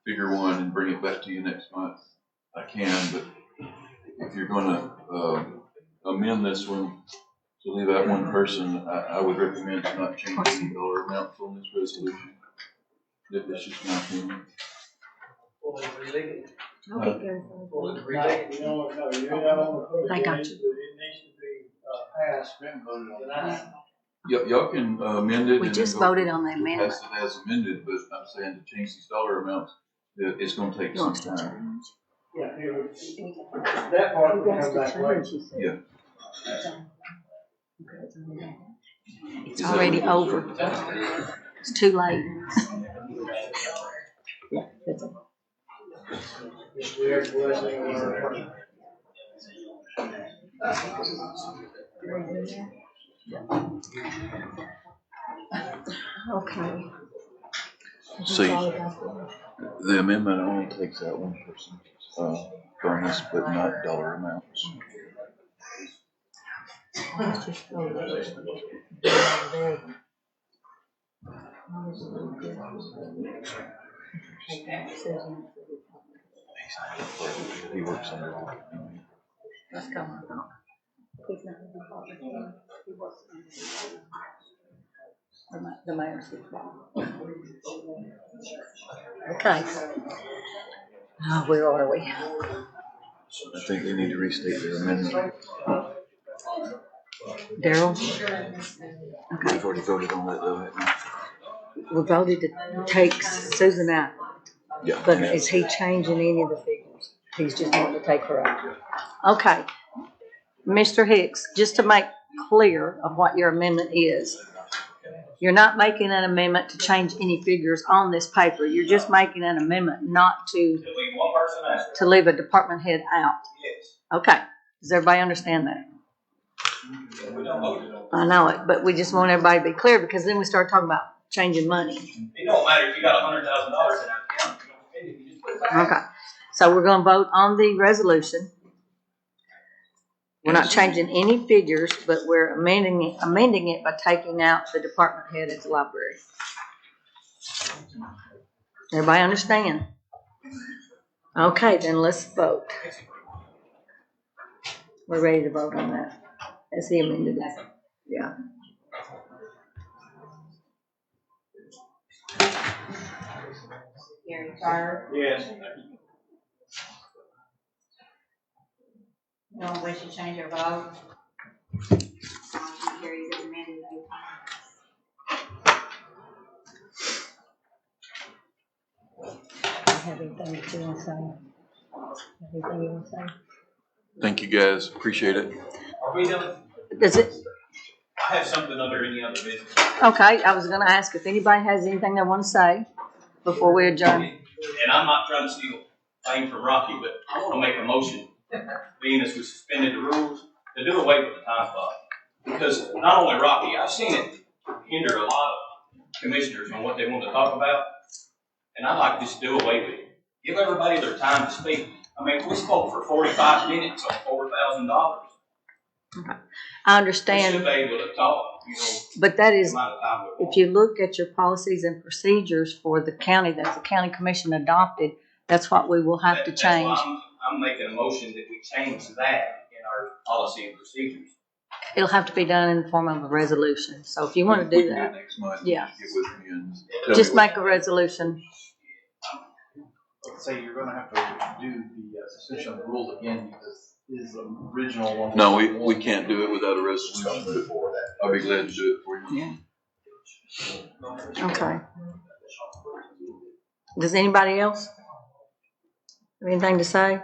figure one and bring it back to you next month, I can, but if you're gonna, amend this one to leave out one person, I would recommend to not change any dollar amounts on this resolution. That's just my opinion. Well, it's related. Okay, Well, it's No, related. you don't, no, you're not on the hook. They got It needs to be, passed tonight. Y'all can amend it. we and just then go voted on the amendment. pass it as amended, but I'm saying to change these dollar amounts, it's gonna take some time. Yeah, that part will come back later. Yeah. It's already over. It's too late. Yeah, that's it. Just the blessing of our. Okay. See, the amendment only takes out one person's, bonus, but not dollar amounts. Let's just go there. He works under the company. Let's go on. He's not in the department. He works in the mayor's department. Okay. Where are we? I think they need to restate their amendment. Daryl? Okay. We've already voted on that though, haven't we? We voted to take Susan out. Yeah. But is he changing any of the figures? He's just wanting to take her out. Okay. Mr. Hicks, just to make clear of what your amendment is, you're not making an amendment to change any figures on this paper. You're just making an amendment not to leave one person out. to leave a department head out. Yes. Okay. Does everybody understand that? We don't vote it on. I know it, but we just want everybody to be clear because then we start talking about changing money. It don't matter if you got $100,000 in that account. If you don't spend it, you just put it back. Okay. So we're gonna vote on the resolution. We're not changing any figures, but we're amending it by taking out the department head at the library. Everybody understand? Okay, then let's vote. We're ready to vote on that. As he amended it. Yeah. Gary Carter, Yes. no one wish to change their vote. Motion carries as amended. Have anything that you want to say? Anything you want to say? Thank you guys, appreciate it. Are we done? Does it? I have something under any other business. Okay, I was gonna ask if anybody has anything they want to say before we adjourn. And I'm not trying to steal fame from Rocky, but I want to make a motion, being as we suspended the rules, to do away with the time clock. Because not only Rocky, I've seen it hinder a lot of commissioners on what they want to talk about. And I'd like to just do away with it. Give everybody their time to speak. I mean, we spoke for 45 minutes on $4,000. I We understand. should be able to talk, you know, But that the is, amount of time we if you look at your policies and procedures for the county that the county commission adopted, that's what we will have to That's why change. I'm making a motion that we change that in our policy and procedures. It'll have to be done in the form of a resolution. So if you want to We do can that, Next month, yeah. just get with me and tell Just me what- make a resolution. So you're gonna have to do the suspension of the rules again because his original one. No, we can't do it without a resolution. I'll be glad to do it for you. Yeah. Okay. Does anybody else have anything to say?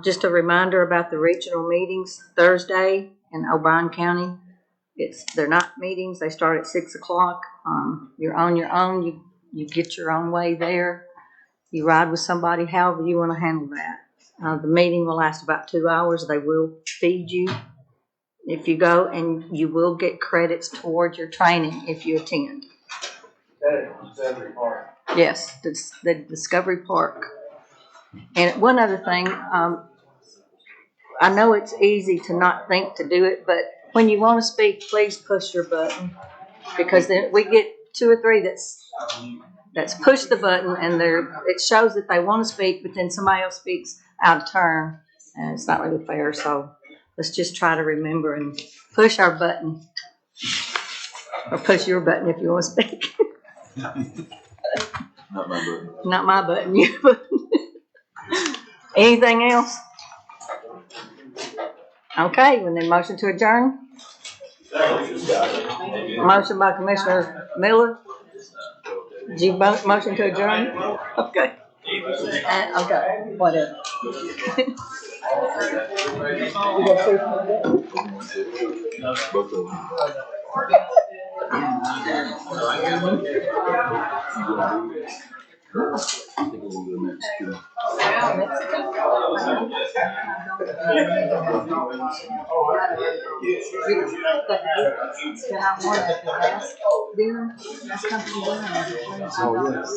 Just a reminder about the regional meetings Thursday in Obion County. They're not meetings. They start at 6 o'clock. You're on your own. You get your own way there. You ride with somebody, however you want to handle that. The meeting will last about 2 hours. They will feed you if you go, and you will get credits towards your training if you attend. Discovery Park. Yes, the Discovery Park. And one other thing, I know it's easy to not think to do it, but when you want to speak, please push your button, because then we get 2 or 3 that's push the button and it shows that they want to speak, but then somebody else speaks out of turn, and it's not really fair. So let's just try to remember and push our button, or push your button if you want to speak. Not my button. Not my button, your button. Anything else? Okay, well then motion to adjourn. Motion by Commissioner Miller. Did you motion to adjourn? Okay. Okay, whatever. You got 2 from that? Both of them. I think we'll go to Mexico. That I wanted the last dinner, last company dinner. Oh, yeah.